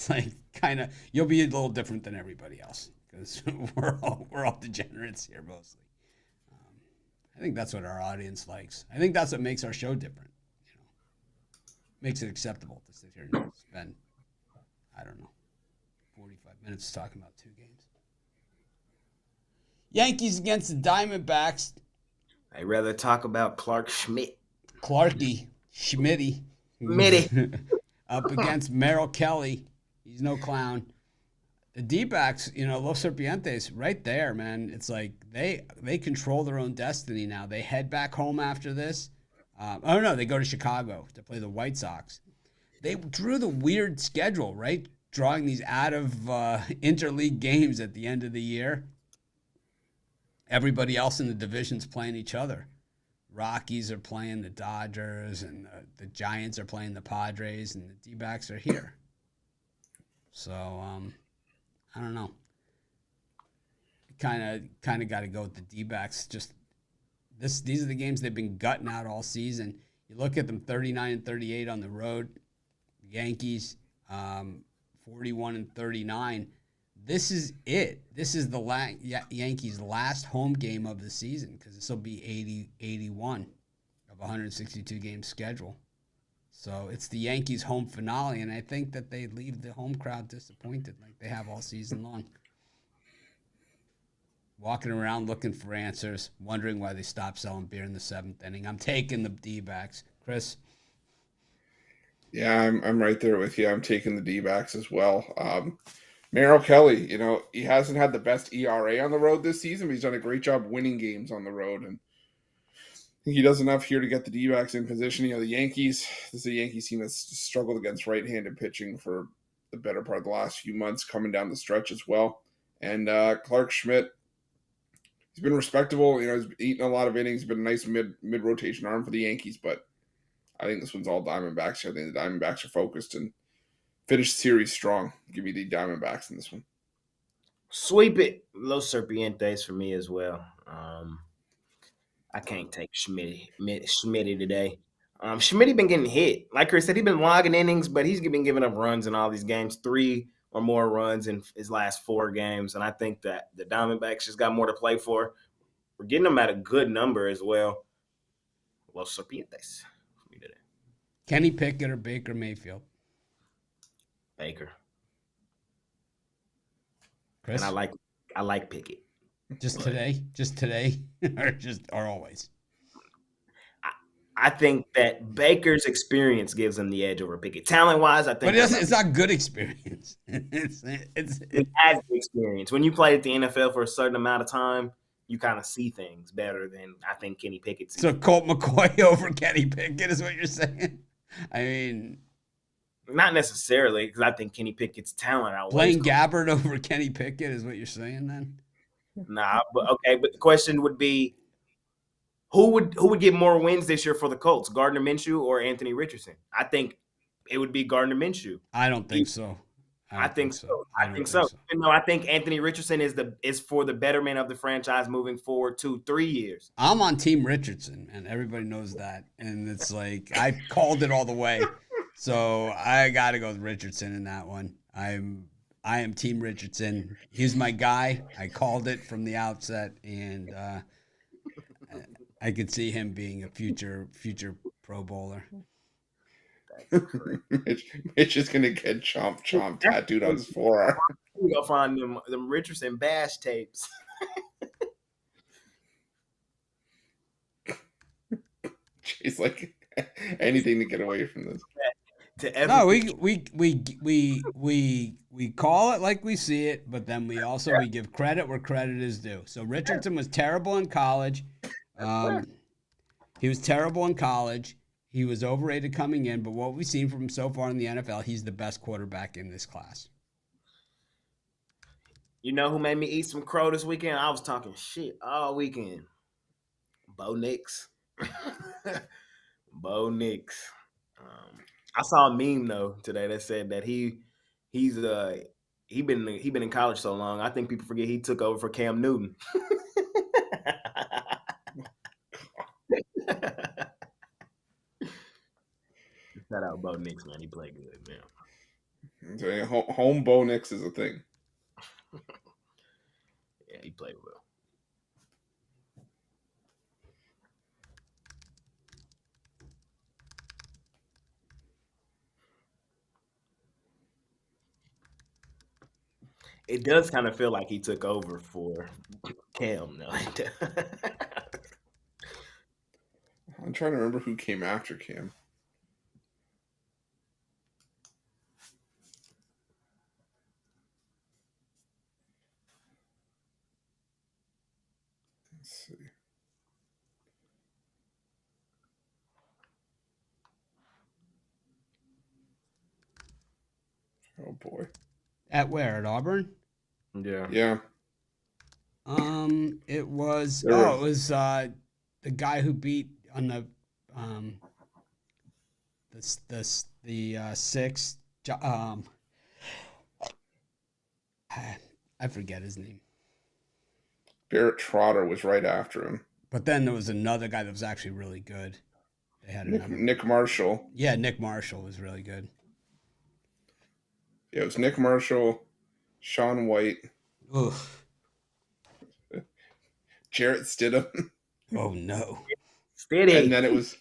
like kind of you'll be a little different than everybody else because we're all degenerates here mostly. I think that's what our audience likes. I think that's what makes our show different. You know, makes it acceptable to sit here and spend, I don't know, 45 minutes talking about 2 games. Yankees against the Diamondbacks. I'd rather talk about Clark Schmidt. Clarky, Schmitty. Schmitty. Up against Merrill Kelly. He's no clown. The D-backs, Los Serpientes, right there, man. It's like they control their own destiny now. They head back home after this. They go to Chicago to play the White Sox. They drew the weird schedule, right? Drawing these out of interleague games at the end of the year. Everybody else in the division's playing each other. Rockies are playing the Dodgers, and the Giants are playing the Padres, and the D-backs are here. So, I don't know. Kind of got to go with the D-backs. Just these are the games they've been gutting out all season. You look at them, 39-38 on the road. Yankees, 41-39. This is it. This is the Yankees' last home game of the season because this will be 80-81 of 162 game schedule. So it's the Yankees' home finale, and I think that they leave the home crowd disappointed like they have all season long. Walking around looking for answers, wondering why they stopped selling beer in the 7th inning. I'm taking the D-backs. Chris? Yeah, I'm right there with you. I'm taking the D-backs as well. Merrill Kelly, he hasn't had the best ERA on the road this season, but he's done a great job winning games on the road. And I think he does enough here to get the D-backs in position. The Yankees, this is a Yankees team that's struggled against right-handed pitching for the better part of the last few months, coming down the stretch as well. And Clark Schmidt, he's been respectable. He's eaten a lot of innings, been a nice mid-rotation arm for the Yankees, but I think this one's all Diamondbacks. I think the Diamondbacks are focused and finish the series strong. Give me the Diamondbacks in this one. Sweep it. Los Serpientes for me as well. I can't take Schmitty today. Schmitty been getting hit. Like Chris said, he's been logging innings, but he's been giving up runs in all these games, 3 or more runs in his last 4 games. And I think that the Diamondbacks just got more to play for. We're getting them at a good number as well. Los Serpientes for me today. Kenny Pickett or Baker Mayfield? Baker. Chris? And I like Pickett. Just today, or always. I think that Baker's experience gives him the edge over Pickett. Talent-wise, I think. But it's not good experience. It's has the experience. When you play at the NFL for a certain amount of time, you kind of see things better than I think Kenny Pickett sees. So Colt McCoy over Kenny Pickett is what you're saying? I mean, not necessarily, because I think Kenny Pickett's talent outweighs. Blaine Gabbert over Kenny Pickett is what you're saying then? Nah, but okay. But the question would be, who would get more wins this year for the Colts, Gardner Minshew or Anthony Richardson? I think it would be Gardner Minshew. I don't think so. I think so. I think so. No, I think Anthony Richardson is for the betterment of the franchise moving forward 2-3 years. I'm on Team Richardson, and everybody knows that. And it's like I called it all the way. So I got to go with Richardson in that one. I am Team Richardson. He's my guy. I called it from the outset, and I could see him being a future Pro Bowler. Mitch is gonna get chomp tattooed on his forearm. We go find them Richardson Bash tapes. She's like anything to get away from this. No, we call it like we see it, but then we give credit where credit is due. So Richardson was terrible in college. He was terrible in college. He was overrated coming in, but what we've seen from him so far in the NFL, he's the best quarterback in this class. You know who made me eat some crow this weekend? I was talking shit all weekend. Bo Nix. Bo Nix. I saw a meme though today that said that he's been in college so long. I think people forget he took over for Cam Newton. Shout out Bo Nix, man. He played good, man. Home Bo Nix is a thing. Yeah, he played well. It does kind of feel like he took over for Cam, though. I'm trying to remember who came after Cam. Let's see. Oh boy. At where? At Auburn? Yeah. Yeah. It was the guy who beat on the six. I forget his name. Barrett Trotter was right after him. But then there was another guy that was actually really good. They had Nick Marshall. Yeah, Nick Marshall was really good. Yeah, it was Nick Marshall, Sean White, Jarrett Stidham. Oh no, Steady. And then it was,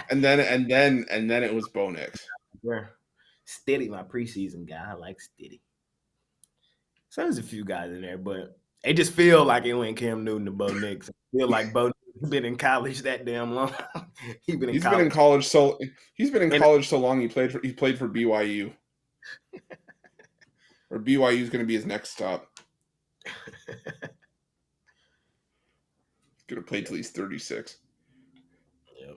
and then it was Bo Nix. Yeah. Steady, my preseason guy. I like Steady. So there's a few guys in there, but it just feel like it went Cam Newton to Bo Nix. I feel like Bo Nix been in college that damn long. He's been in college so long. He played for BYU. Or BYU is going to be his next stop. Going to play till he's 36. Yep.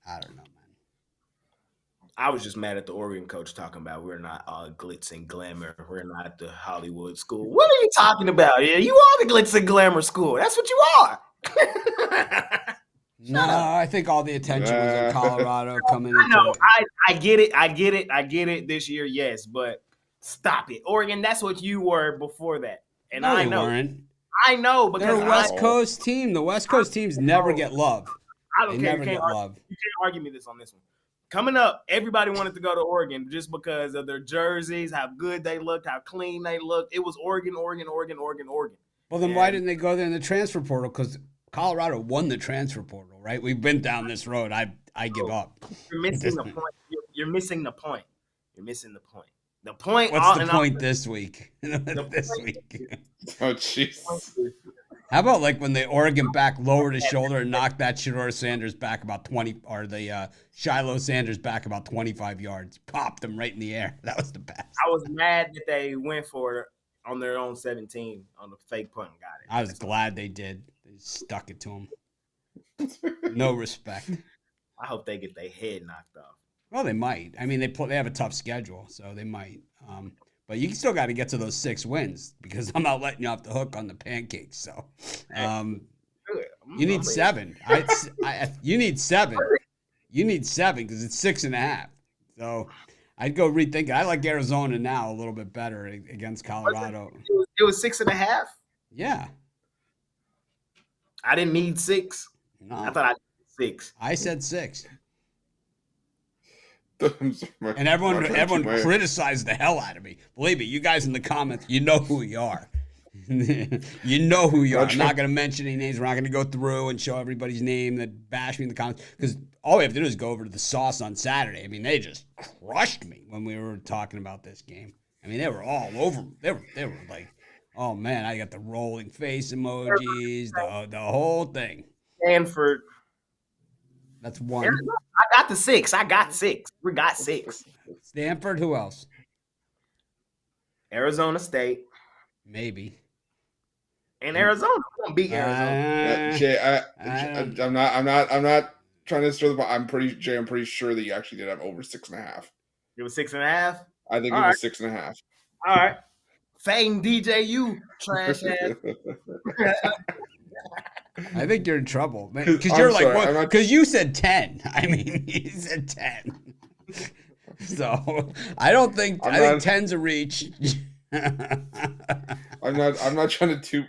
I don't know, man. I was just mad at the Oregon coach talking about we're not all glitz and glamour. We're not the Hollywood school. What are you talking about? Yeah, you are the glitz and glamour school. That's what you are. No, I think all the attention was in Colorado coming into I know. I get it this year, yes, but stop it. Oregon, that's what you were before that. And no, I they know. weren't. I know because they're a West Coast team. The West Coast teams never get love. I don't care. Never get love. You can't argue me this on this one. Coming up, everybody wanted to go to Oregon just because of their jerseys, how good they looked, how clean they looked. It was Oregon. Well, then why didn't they go there in the transfer portal? Because Colorado won the transfer portal, right? We've been down this road. I give up. You're missing the point. You're missing the point. The point. What's the point this week? This week. Oh, jeez. How about like when the Oregon back lowered his shoulder and knocked that Shedeur Sanders back about 20, or the Shiloh Sanders back about 25 yards, popped him right in the air. That was the best. I was mad that they went for it on their own 17 on the fake punt and got it. I was glad they did. They stuck it to him. No respect. I hope they get their head knocked off. Well, they might. I mean, they have a tough schedule, so they might. But you still got to get to those 6 wins because I'm not letting you off the hook on the pancakes. So you need 7. You need 7. You need 7 because it's 6.5. So I'd go rethink it. I like Arizona now a little bit better against Colorado. It was 6.5. Yeah. I didn't need 6. No. I thought I needed 6. I said 6. And everyone criticized the hell out of me. Believe me, you guys in the comments, you know who we are. You know who you are. Not I'm not going to mention any names. We're not going to go through and show everybody's name that bash me in the comments because all we have to do is go over to the sauce on Saturday. I mean, they just crushed me when we were talking about this game. I mean, they were all over. They were like, oh man, I got the rolling face emojis, the whole thing. Stanford. That's one. I got the 6. I got 6. We got 6. Stanford. Who else? Arizona State. Maybe. And Arizona. We're gonna beat Arizona. Jay, I'm not trying to stir the pot. I'm pretty sure that you actually did have over 6.5. It was 6.5. I think All it right. was 6.5. All right. Fame DJU, trash ass. I think you're in trouble, because you're like, well, because you said 10. I mean, you said 10. So I don't think I think 10's a reach. I'm not trying to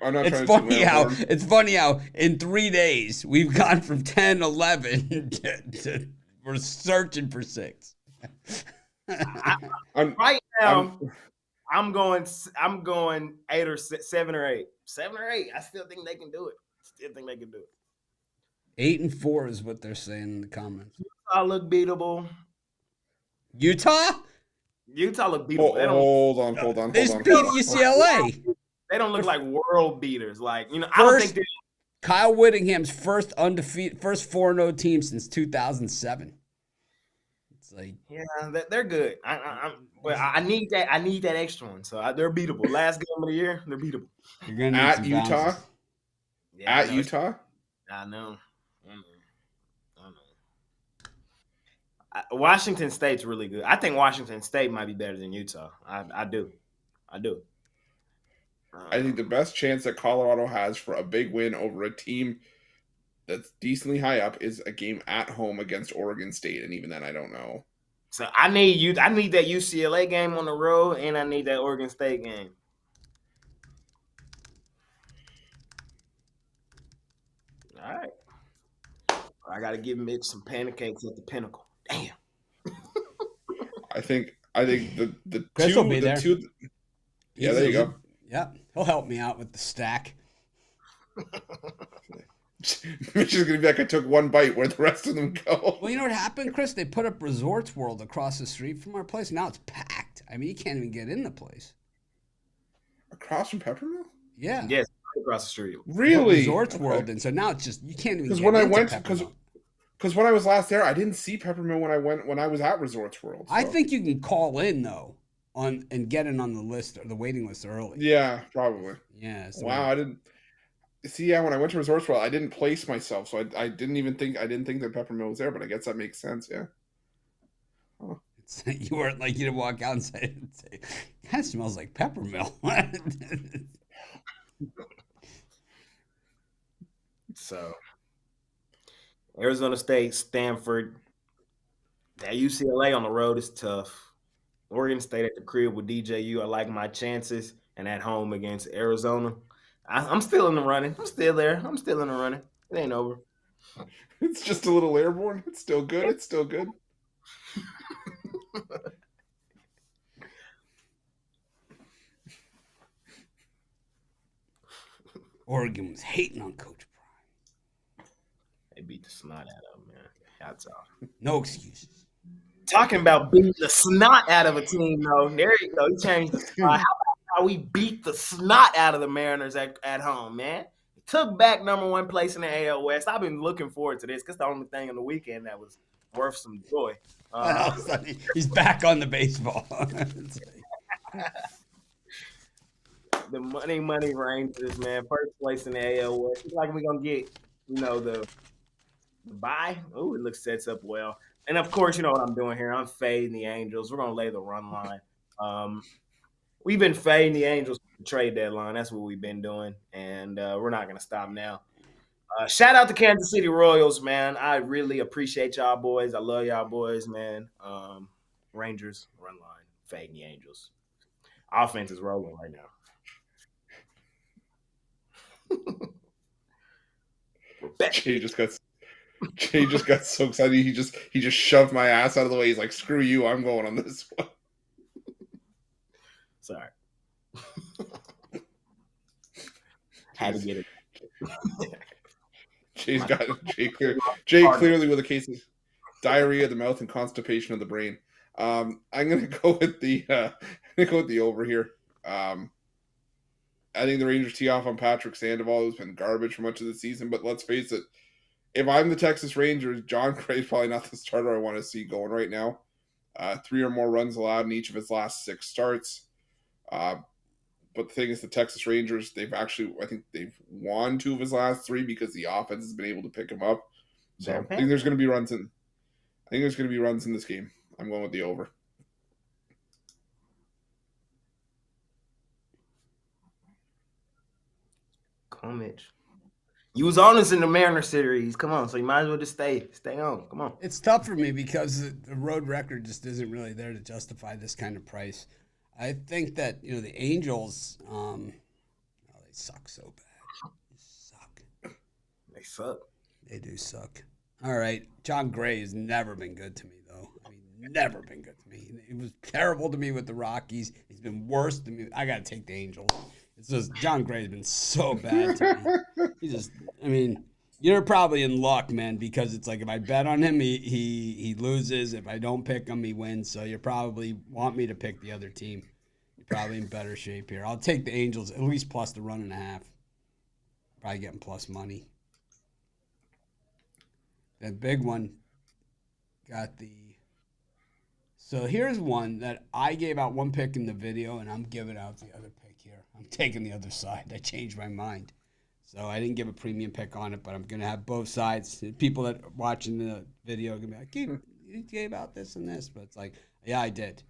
It's funny how in 3 days we've gone from 10, 11 to we're searching for 6. Right now, I'm going 8 or 7 or 8. 7 or 8. I still think they can do it. 8 and 4 is what they're saying in the comments. Utah look beatable. Utah look beatable. Hold on. They just beat UCLA. They don't look like world beaters. Like, I don't think they. Kyle Whittingham's first 4-0 team since 2007. It's like, yeah, they're good. I need that. I need that extra one. So they're beatable. Last game of the year, they're beatable. You're gonna at Utah. Yeah, at Utah. I know. Washington State's really good. I think Washington State might be better than Utah. I do. I think the best chance that Colorado has for a big win over a team that's decently high up is a game at home against Oregon State, and even then, I don't know. So I need that UCLA game on the road, and I need that Oregon State game. All right. I got to give Mitch some pancakes at the Pinnacle. Damn. I think the Chris will be there. Yeah, there you go. Yeah, he'll help me out with the stack. Mitch is gonna be like, I took one bite. Where'd the rest of them go? Well, you know what happened, Chris? They put up Resorts World across the street from our place. Now it's packed. I mean, you can't even get in the place. Across from Peppermill? Yeah. Yes, across the street. Really? Resorts World, and so now it's just you can't even. Because when I was last there, I didn't see Peppermill when I was at Resorts World. So. I think you can call in though, and get in on the list or the waiting list early. Yeah, probably. Yeah. So wow, I didn't see. Yeah, when I went to Resorts World, I didn't place myself, so I didn't think that Peppermill was there. But I guess that makes sense. Yeah. Huh. You weren't like you to walk out and say, "That smells like Peppermill." So, Arizona State, Stanford, that UCLA on the road is tough. Oregon State at the crib with DJU. I like my chances, and at home against Arizona, I'm still in the running. I'm still there. I'm still in the running. It ain't over. It's just a little airborne. It's still good. It's still good. Oregon was hating on Coach Prime. They beat the snot out of him, man. Hats off. No excuses. Talking about beating the snot out of a team, though. There you go. He changed. How about how we beat the snot out of the Mariners at home, man? Took back number 1 place in the AL West. I've been looking forward to this because the only thing on the weekend that was worth some joy. He's back on the baseball. The money Rangers, man. First place in the AL West. It's like we're going to get, the bye. Oh, it sets up well. And, of course, you know what I'm doing here. I'm fading the Angels. We're going to lay the run line. We've been fading the Angels for the trade deadline. That's what we've been doing, and we're not going to stop now. Shout out to Kansas City Royals, man. I really appreciate y'all boys. I love y'all boys, man. Rangers, run line, fading the Angels. Offense is rolling right now. Jay just got so excited. He just shoved my ass out of the way. He's like, "Screw you! I'm going on this one." Sorry. Had to get it. Jay's got Jay clearly with a case of diarrhea of the mouth and constipation of the brain. I'm gonna go with the over here. I think the Rangers tee off on Patrick Sandoval, who's been garbage for much of the season. But let's face it, if I'm the Texas Rangers, John Gray's probably not the starter I want to see going right now. 3 or more runs allowed in each of his last 6 starts. But the thing is, the Texas Rangers, I think they've won 2 of his last 3 because the offense has been able to pick him up. So I think there's going to be runs in. I think there's going to be runs in this game. I'm going with the over. Come on, Mitch. You was on us in the Mariner series. Come on, so you might as well just stay on. Come on. It's tough for me because the road record just isn't really there to justify this kind of price. I think that the Angels, they suck so bad. They suck. They do suck. All right, John Gray has never been good to me, though. I mean, never been good to me. He was terrible to me with the Rockies. He's been worse to me. I got to take the Angels. It's just John Gray's been so bad to me. You're probably in luck, man, because it's like if I bet on him, he loses. If I don't pick him, he wins. So you probably want me to pick the other team. You're probably in better shape here. I'll take the Angels at least plus the 1.5. Probably getting plus money. The big one got the. So here's one that I gave out one pick in the video, and I'm giving out the other pick here. I'm taking the other side. I changed my mind. So I didn't give a premium pick on it, but I'm going to have both sides. People that are watching the video are going to be like, you gave out this and this. But it's like, yeah, I did.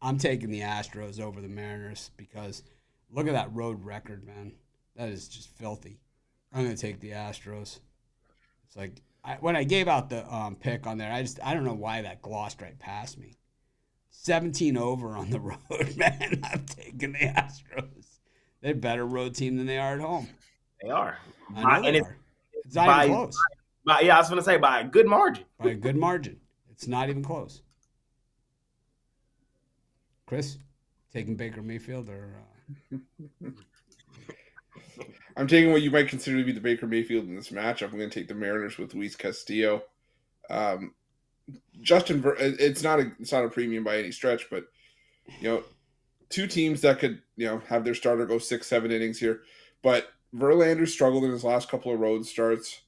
I'm taking the Astros over the Mariners because look at that road record, man. That is just filthy. I'm going to take the Astros. It's like, when I gave out the pick on there, I don't know why that glossed right past me. 17 over on the road, man. I'm taking the Astros. They're a better road team than they are at home. They are. I know they are. It's not even close. I was going to say by a good margin. By a good margin. It's not even close. Chris, taking Baker Mayfield or? I'm taking what you might consider to be the Baker Mayfield in this matchup. I'm going to take the Mariners with Luis Castillo. It's not a premium by any stretch, but 2 teams that could have their starter go 6-7 innings here, but Verlander struggled in his last couple of road starts.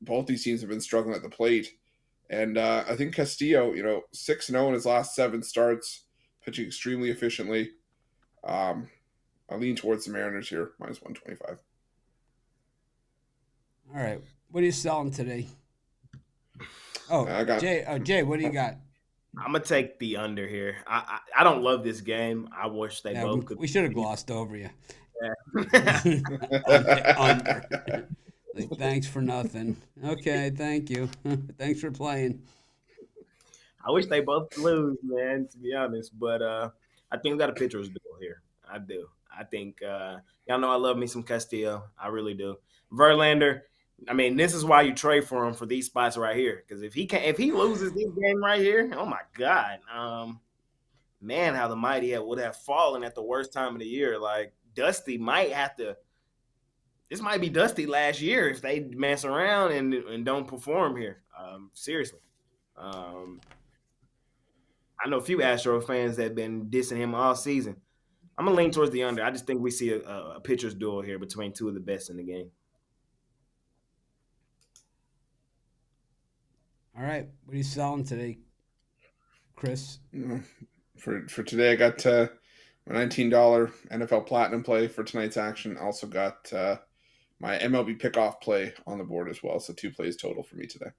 Both these teams have been struggling at the plate, and I think Castillo, 6-0 in his last 7 starts, pitching extremely efficiently. I lean towards the Mariners here, minus 125. All right, what are you selling today? Oh, Jay, what do you got? I'm gonna take the under here. I don't love this game. I wish they both could. We should have glossed over you. Yeah. Under. Like, thanks for nothing. Okay, thank you. Thanks for playing. I wish they both lose, man. To be honest, but I think we got a pitcher's duel here. I do. I think y'all know I love me some Castillo. I really do. Verlander. I mean, this is why you trade for him for these spots right here. Because if he loses this game right here, oh my God, man, how the mighty would have fallen at the worst time of the year. Like Dusty might have to. This might be Dusty last year if they mess around and don't perform here. Seriously, I know a few Astro fans that have been dissing him all season. I'm gonna lean towards the under. I just think we see a pitcher's duel here between 2 of the best in the game. All right, what are you selling today, Chris? For today, I got my $19 NFL Platinum play for tonight's action. Also got my MLB pickoff play on the board as well. So 2 plays total for me today.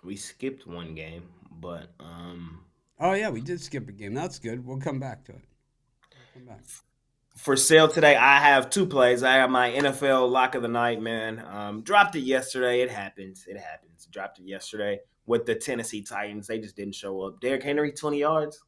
We skipped one game, but oh yeah, we did skip a game. That's good. We'll come back to it. For sale today, I have 2 plays. I have my NFL lock of the night, man. Dropped it yesterday. It happens. Dropped it yesterday with the Tennessee Titans. They just didn't show up. Derrick Henry, 20 yards.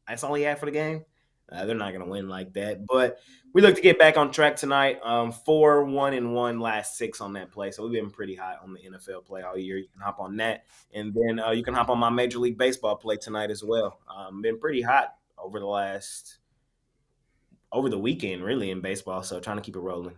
That's all he had for the game. They're not going to win like that. But we look to get back on track tonight. 4-1-1 last 6 on that play. So we've been pretty high on the NFL play all year. You can hop on that. And then you can hop on my Major League Baseball play tonight as well. Been pretty hot over the last over the weekend, really, in baseball. So trying to keep it rolling.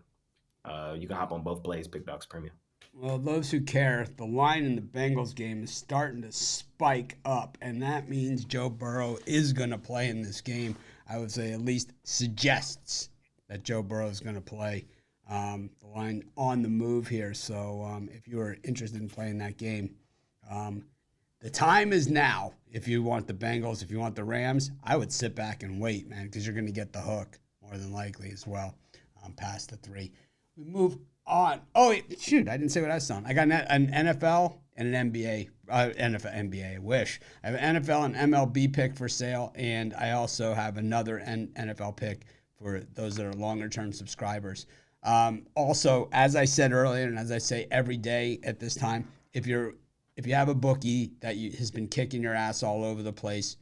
You can hop on both plays, Big Dogs Premium. Well, those who care, the line in the Bengals game is starting to spike up, and that means Joe Burrow is going to play in this game. I would say at least suggests that Joe Burrow is going to play. The line on the move here. So if you are interested in playing that game, the time is now. If you want the Bengals, if you want the Rams, I would sit back and wait, man, because you're going to get the hook more than likely as well past the 3. We move on. Oh, shoot, I didn't say what I was on. I got an NFL and an NBA. NBA, I wish. I have an NFL and MLB pick for sale, and I also have another NFL pick for those that are longer-term subscribers. Also, as I said earlier, and as I say every day at this time, if you have a bookie that has been kicking your ass all over the place,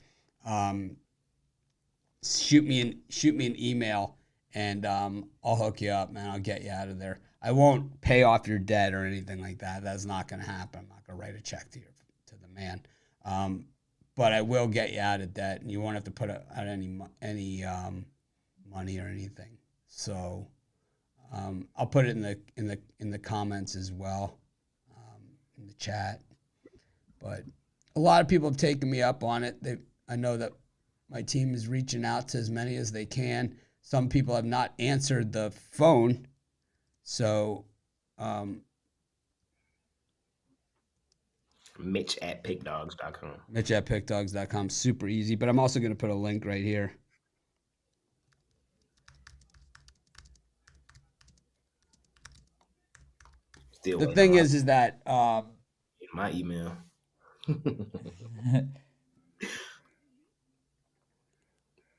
shoot me an email, and I'll hook you up, man. I'll get you out of there. I won't pay off your debt or anything like that. That's not going to happen. I'm not going to write a check to the man. But I will get you out of debt, and you won't have to put out any money or anything. So I'll put it in the comments as well, in the chat. But a lot of people have taken me up on it. I know that my team is reaching out to as many as they can. Some people have not answered the phone. So, Mitch at pickdogs.com. Mitch at pickdogs.com. Super easy. But I'm also going to put a link right here. Still the thing is that in my email.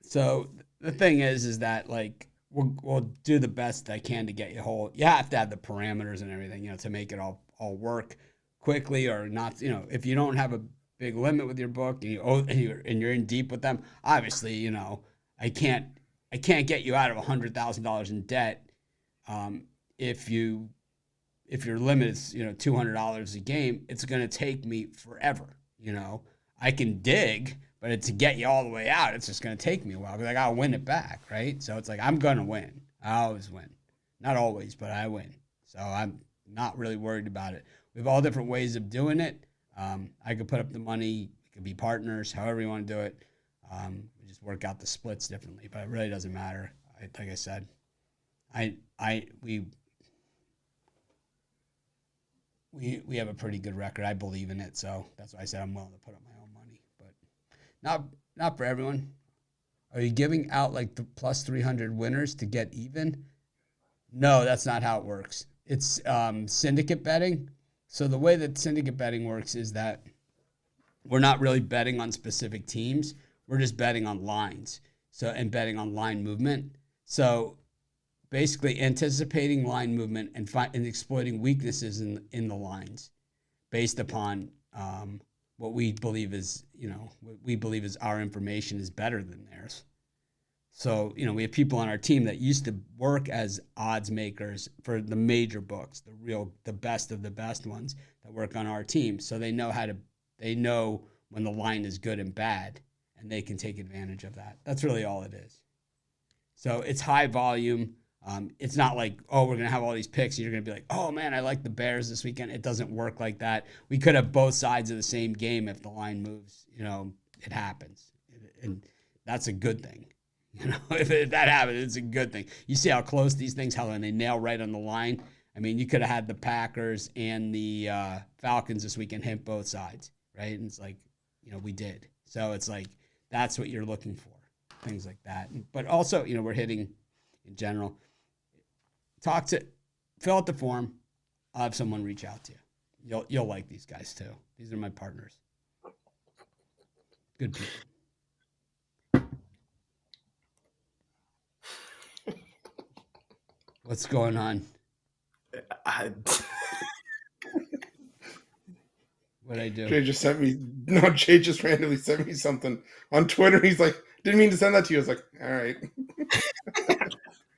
So the thing is that like we'll do the best I can to get you whole. You have to have the parameters and everything, to make it all work quickly or not. If you don't have a big limit with your book and you're in deep with them, obviously, I can't get you out of $100,000 in debt. If your limit is $200 a game, it's going to take me forever. I can dig, but to get you all the way out, it's just going to take me a while because I got to win it back, right? So it's like I'm going to win. I always win. Not always, but I win. So I'm not really worried about it. We have all different ways of doing it. I could put up the money. We could be partners, however you want to do it. We just work out the splits differently, but it really doesn't matter. Like I said, we have a pretty good record. I believe in it, so that's why I said I'm willing to put up my own money. But not for everyone. Are you giving out like the plus 300 winners to get even? No, that's not how it works. It's syndicate betting. So the way that syndicate betting works is that we're not really betting on specific teams. We're just betting on lines. And betting on line movement. So basically anticipating line movement and exploiting weaknesses in the lines based upon what we believe is our information is better than theirs. So, we have people on our team that used to work as odds makers for the major books, the best of the best ones that work on our team. So they know when the line is good and bad, and they can take advantage of that. That's really all it is. So it's high volume. It's not like, we're going to have all these picks and you're going to be like, oh man, I like the Bears this weekend. It doesn't work like that. We could have both sides of the same game if the line moves, it happens. And that's a good thing. If that happens, it's a good thing. You see how close these things, when they nail right on the line. I mean, you could have had the Packers and the Falcons this weekend hit both sides, right? And it's like, we did. So it's like, that's what you're looking for, things like that. But also, we're hitting in general. Fill out the form. I'll have someone reach out to you. You'll like these guys too. These are my partners. Good people. What's going on? What'd I do? Jay just randomly sent me something on Twitter. He's like, didn't mean to send that to you. I was like, all right.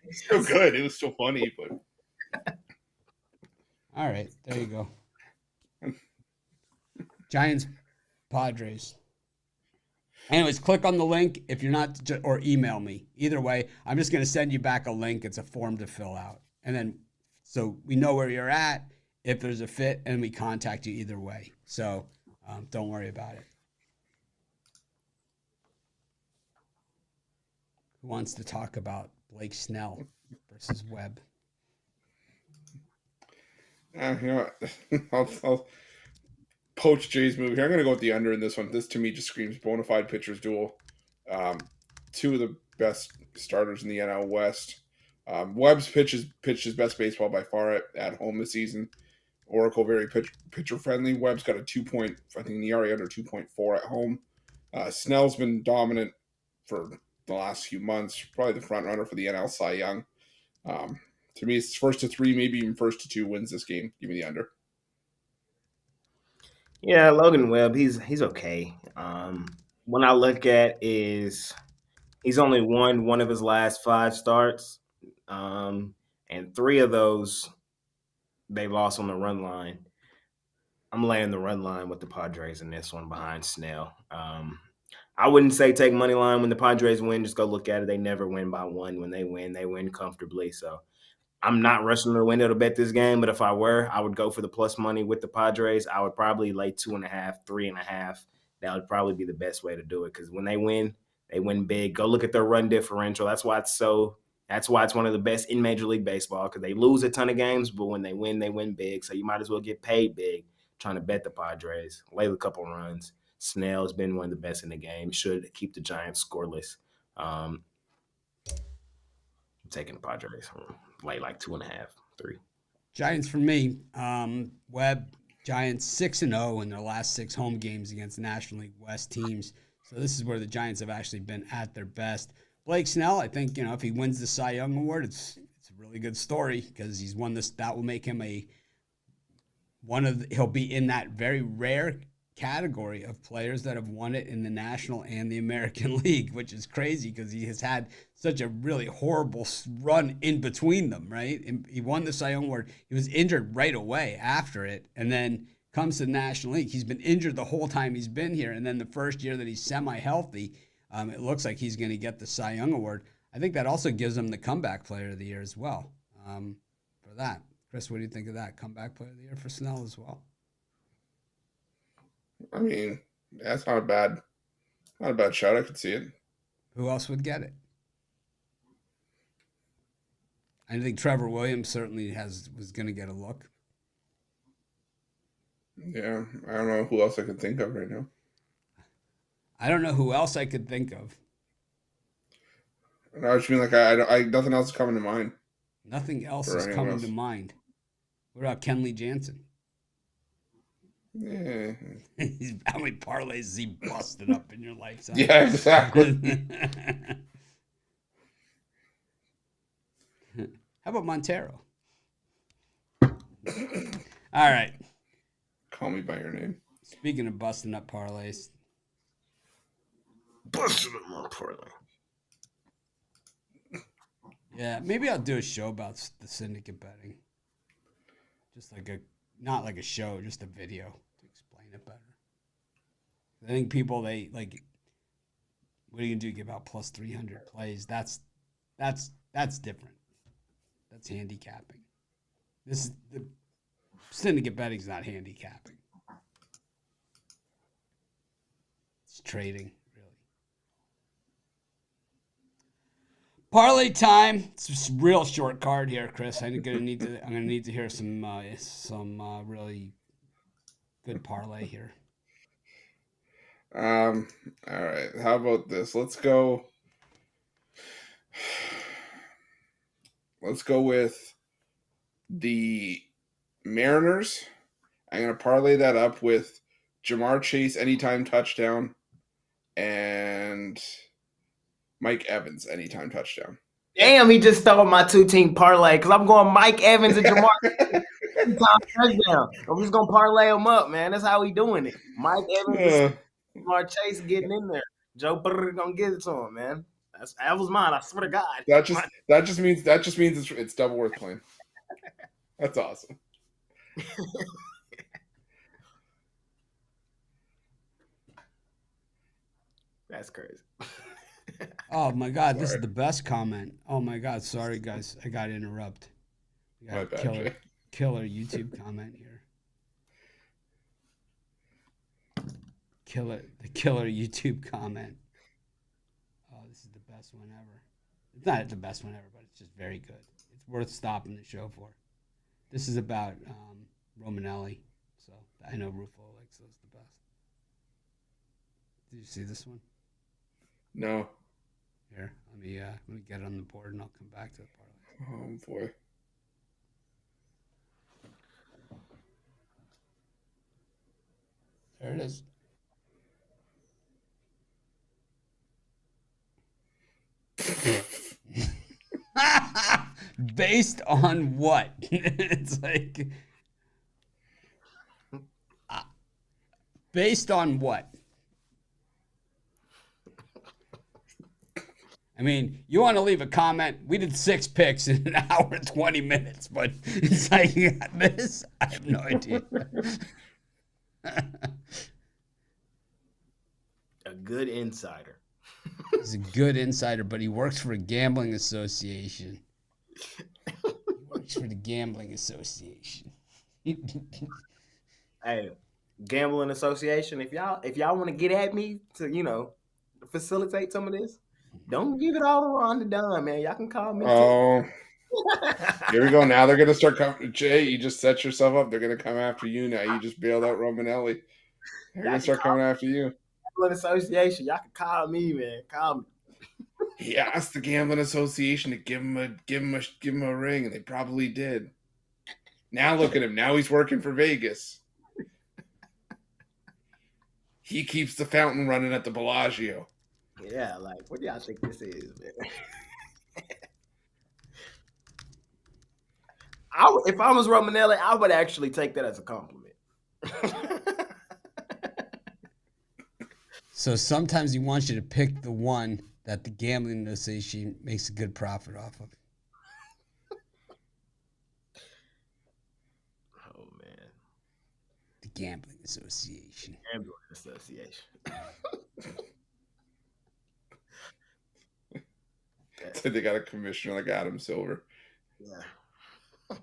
It's still good. It was still funny, but. All right, there you go. Giants, Padres. Anyways, click on the link if you're not, or email me. Either way, I'm just going to send you back a link. It's a form to fill out. And then, so we know where you're at, if there's a fit, and we contact you either way. So don't worry about it. Who wants to talk about Blake Snell versus Webb? You know what? I'll poach Jay's move here. I'm going to go with the under in this one. This to me just screams bona fide pitchers duel. Two of the best starters in the NL West. Webb's pitched his best baseball by far at home this season. Oracle very pitcher friendly. Webb's got a 2 I think an ERA under 2.4 at home. Snell's been dominant for the last few months. Probably the front runner for the NL Cy Young. To me, it's first to 3, maybe even first to 2 wins this game. Give me the under. Yeah, Logan Webb, he's okay. When I look at is he's only won one of his last 5 starts, and 3 of those they lost on the run line. I'm laying the run line with the Padres in this one behind Snell. I wouldn't say take money line when the Padres win. Just go look at it. They never win by 1. When they win comfortably. So I'm not rushing the window to bet this game, but if I were, I would go for the plus money with the Padres. I would probably lay 2.5, 3.5. That would probably be the best way to do it because when they win big. Go look at their run differential. That's why it's one of the best in Major League Baseball because they lose a ton of games, but when they win big. So you might as well get paid big trying to bet the Padres. Lay a couple runs. Snell has been one of the best in the game. Should keep the Giants scoreless. I'm taking the Padres. Lay like 2.5, 3. Giants for me. Webb, Giants 6-0 in their last 6 home games against National League West teams. So this is where the Giants have actually been at their best. Blake Snell, I think, if he wins the Cy Young Award, it's a really good story because he's won this. That will make him he'll be in that very rare category of players that have won it in the National and the American League, which is crazy because he has had such a really horrible run in between them, right? And he won the Cy Young Award. He was injured right away after it, and then comes to the National League. He's been injured the whole time he's been here, and then the first year that he's semi-healthy, it looks like he's going to get the Cy Young Award. I think that also gives him the Comeback Player of the Year as well for that. Chris, what do you think of that? Comeback Player of the Year for Snell as well? I mean, that's not a bad shot. I could see it. Who else would get it? I think Trevor Williams certainly was going to get a look. Yeah, I don't know who else I could think of right now. I don't know who else I could think of. I just mean like I nothing else is coming to mind. Nothing else is coming to mind. What about Kenley Jansen? Yeah. How many parlays is he busted up in your lifetime? Yeah, exactly. How about Montero? All right. Call me by your name. Speaking of busting up parlays. Busted up my parlay. Yeah, maybe I'll do a show about the syndicate betting. Just not like a show, just a video to explain it better. I think people, what are you going to do? Give out plus 300 plays. That's different. That's handicapping. The syndicate betting's not handicapping. It's trading, really. Parlay time. It's a real short card here, Chris. I'm gonna need to hear some really good parlay here. All right. How about this? Let's go with the Mariners. I'm going to parlay that up with Jamar Chase anytime touchdown and Mike Evans anytime touchdown. Damn, he just stole my 2-team parlay because I'm going Mike Evans and Jamar anytime touchdown. I'm just going to parlay them up, man. That's how we doing it. Mike Evans and Jamar Chase getting in there. Joe Burrow going to get it to him, man. That was mine. I swear to God. That just means it's double worth playing. That's awesome. That's crazy. Oh my God, this is Sorry. the best comment. Oh my God, sorry guys, I got to interrupt. We got My a bad, killer, Jay. killer YouTube comment here. The killer YouTube comment. Oh, this is the best one ever. It's not the best one ever, but it's just very good. It's worth stopping the show for. This is about Romanelli, so I know Ruffolo likes those the best. Did you see this one? No. Here, let me get it on the board, and I'll come back to the parlay. Oh boy. There it is. Based on what? It's like based on what? I mean, you want to leave a comment? We did 6 picks in an hour and 20 minutes, but it's like this. I have no idea. A good insider. He's a good insider, but he works for a gambling association. He works for the gambling association. Hey, gambling association. If y'all want to get at me to facilitate some of this, don't give it all to Ron Dunn, man. Y'all can call me too. Oh, here we go. Now they're gonna start coming. Jay, you just set yourself up. They're gonna come after you now. You just bailed out Romanelli. They're gonna start coming after you. Gambling association. Y'all can call me, man. Call me. He asked the gambling association to give him a ring, and they probably did. Now look at him. Now he's working for Vegas. He keeps the fountain running at the Bellagio. Yeah, like what do y'all think this is, man? If I was Romanelli, I would actually take that as a compliment. So sometimes he wants you to pick the one that the gambling association makes a good profit off of. Oh man, The gambling association. gambling association. So they got a commissioner like Adam Silver. Yeah. Oh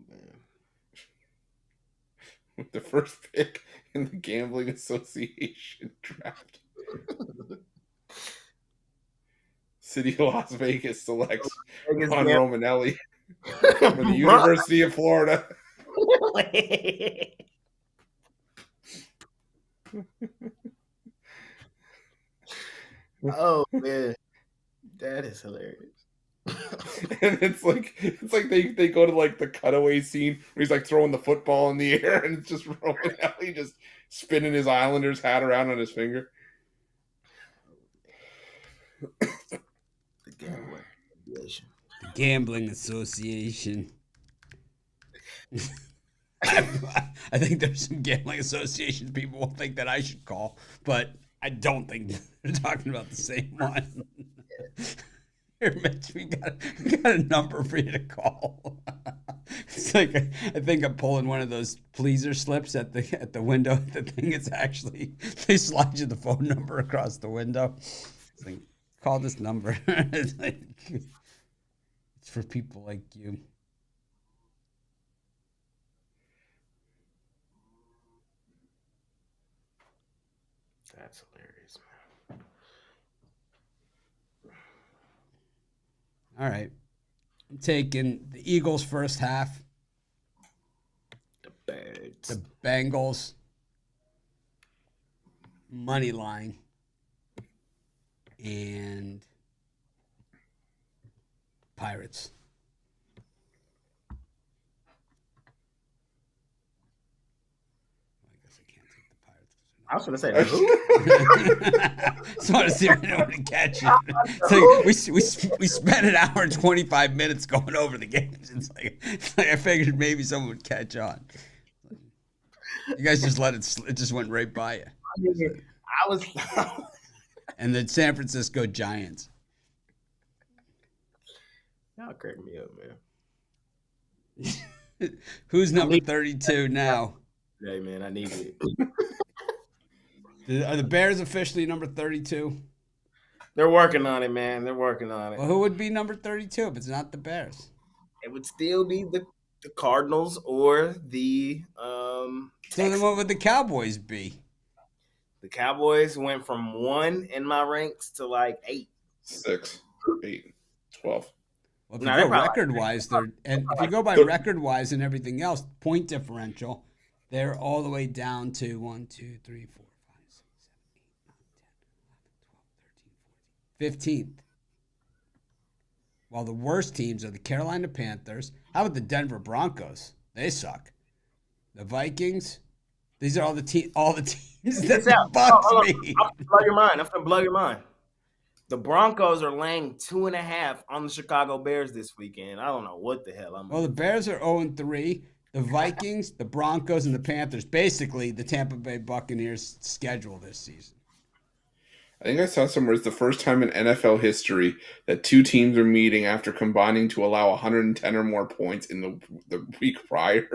man. With the first pick in the gambling association draft. City of Las Vegas selects Ron Romanelli for the University of Florida. Oh man, that is hilarious. And it's like they go to like the cutaway scene where he's like throwing the football in the air, and it's just Romanelli just spinning his Islanders hat around on his finger. The gambling association. The gambling association. I think there's some gambling associations people will think that I should call, but I don't think they're talking about the same one. Here, Mitch, we got a number for you to call. It's like I think I'm pulling one of those pleaser slips at the window. The thing is actually they slide you the phone number across the window. It's like call this number. It's like it's for people like you. That's hilarious, man. All right. I'm taking the Eagles first half. The Birds. The Bengals money line. And Pirates. I guess I can't take the Pirates. I was gonna say who? Just want to see if anyone can catch it. It's like we spent an hour and 25 minutes going over the games. It's like I figured maybe someone would catch on. You guys just let it just went right by you. I was And the San Francisco Giants. Y'all crack me up, man. Who's number 32 now? Hey man, I need it. Are the Bears officially number 32? They're working on it, man. They're working on it. Well, who would be number 32 if it's not the Bears? It would still be the Cardinals or the So Texans. then what would the Cowboys be? The Cowboys went from 1 in my ranks to like 8. 6, 8, 12. Well, if No, you they're go probably- record-wise, and if you go by record-wise and everything else, point differential, they're all the way down to 1, 2, 3, 4, 5, 6, 7, 8, 9, 10, 11, 12, 13, 14, 15th. While the worst teams are the Carolina Panthers. How about the Denver Broncos? They suck. The Vikings. These are all the teams that the Bucks beat. I'm gonna blow your mind. I'm gonna blow your mind. The Broncos are laying 2.5 on the Chicago Bears this weekend. I don't know what the hell I'm. Well, the Bears are 0-3. The Vikings, the Broncos, and the Panthers. Basically, the Tampa Bay Buccaneers' schedule this season. I think I saw somewhere it's the first time in NFL history that two teams are meeting after combining to allow 110 or more points in the week prior.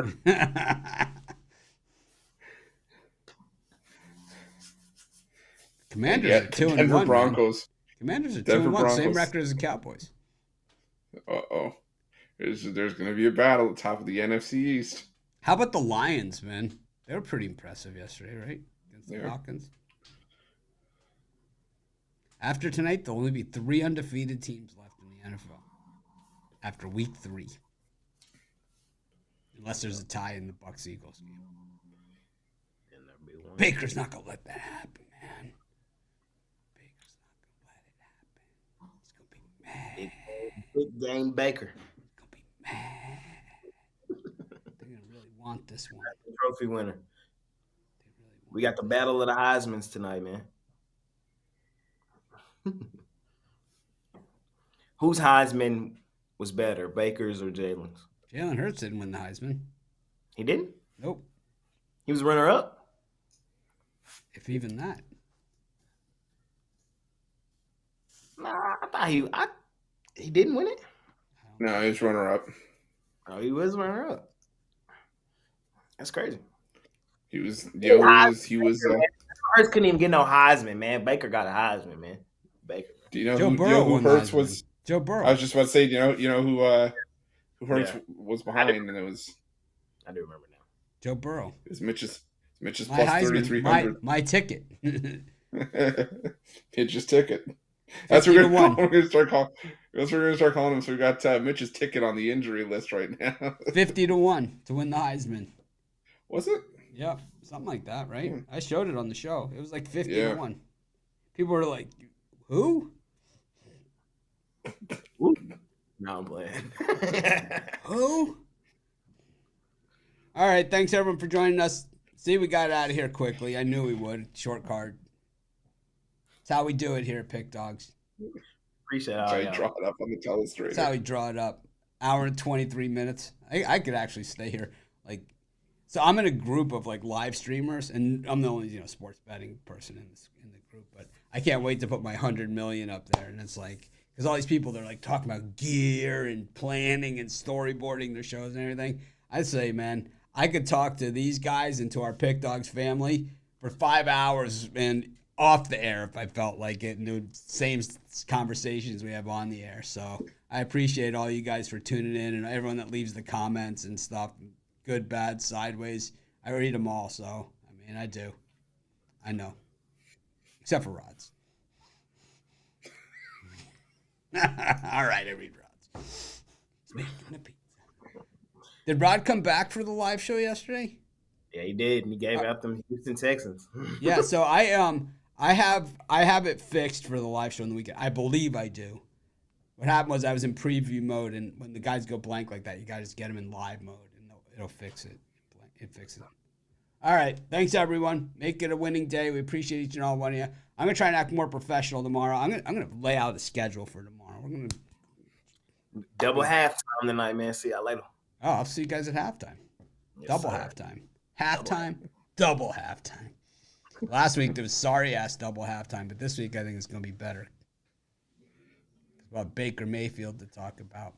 Commanders Yeah, are 2-1. Denver Broncos. Commanders are Denver 2-1. Same Broncos. record as the Cowboys. Uh-oh. There's going to be a battle at the top of the NFC East. How about the Lions, man? They were pretty impressive yesterday, right? Against the Yeah. Falcons. After tonight, there'll only be 3 undefeated teams left in the NFL after week 3. Unless there's a tie in the Bucs-Eagles game. Baker's not going to let that happen, man. Baker's not going to let it happen. He's going to be mad. Big game Baker. He's going to be mad. They're going to really want this one. Trophy winner. We got the battle of the Heismans tonight, man. Whose Heisman was better, Baker's or Jalen's? Jalen Hurts didn't win the Heisman. He didn't? Nope. He was runner-up? If even that. Nah, I thought he didn't win it. No, he's runner-up. Oh, he was runner-up. That's crazy. He was Hurts couldn't even get no Heisman, man. Baker got a Heisman, man. Baker. Do you know Joe who, Burrow do you know who won the Hurts Heisman. was? Joe Burrow. I was just about to say, you know who Hurts Yeah. was behind, and it was I do remember now. Joe Burrow. Mitch's My plus Heisman. 3,300. My ticket. Mitch's ticket. That's what 50 we're to 1. going to start calling. That's what we're going to start calling him. So we got Mitch's ticket on the injury list right now. 50-1 to win the Heisman. Was it? Yep, something like that, right? I showed it on the show. It was like 50-1. Yeah. People were like, "Who? No, I'm playing. Who?" All right, thanks everyone for joining us. See, we got out of here quickly. I knew we would. Short card. That's how we do it here at Pick Dogs. Appreciate Try it. to draw it up on the telestrator. That's how we draw it up. Hour and 23 minutes. I could actually stay here. So I'm in a group of live streamers, and I'm the only sports betting person in the group. But I can't wait to put my 100 million up there, and it's because all these people they're talking about gear and planning and storyboarding their shows and everything. I say, man, I could talk to these guys and to our Pick Dogs family for 5 hours and off the air if I felt like it, and the same conversations we have on the air. So I appreciate all you guys for tuning in and everyone that leaves the comments and stuff. Good, bad, sideways. I read them all, so, I do. I know. Except for Rod's. All right, I read Rod's. It's making a pizza. Did Rod come back for the live show yesterday? Yeah, he did, and he gave out them Houston Texans. Yeah, so I have it fixed for the live show on the weekend. I believe I do. What happened was I was in preview mode, and when the guys go blank like that, you got to just get them in live mode. It'll fix it. It fixes it. All right. Thanks, everyone. Make it a winning day. We appreciate each and all one of you. I'm going to try and act more professional tomorrow. I'm gonna lay out a schedule for tomorrow. We're going to Double halftime tonight, man. See y'all later. Oh, I'll see you guys at halftime. Yes, Double sir. halftime. Halftime, double halftime. Last week, there was sorry-ass double halftime, but this week I think it's going to be better. There's about Baker Mayfield to talk about.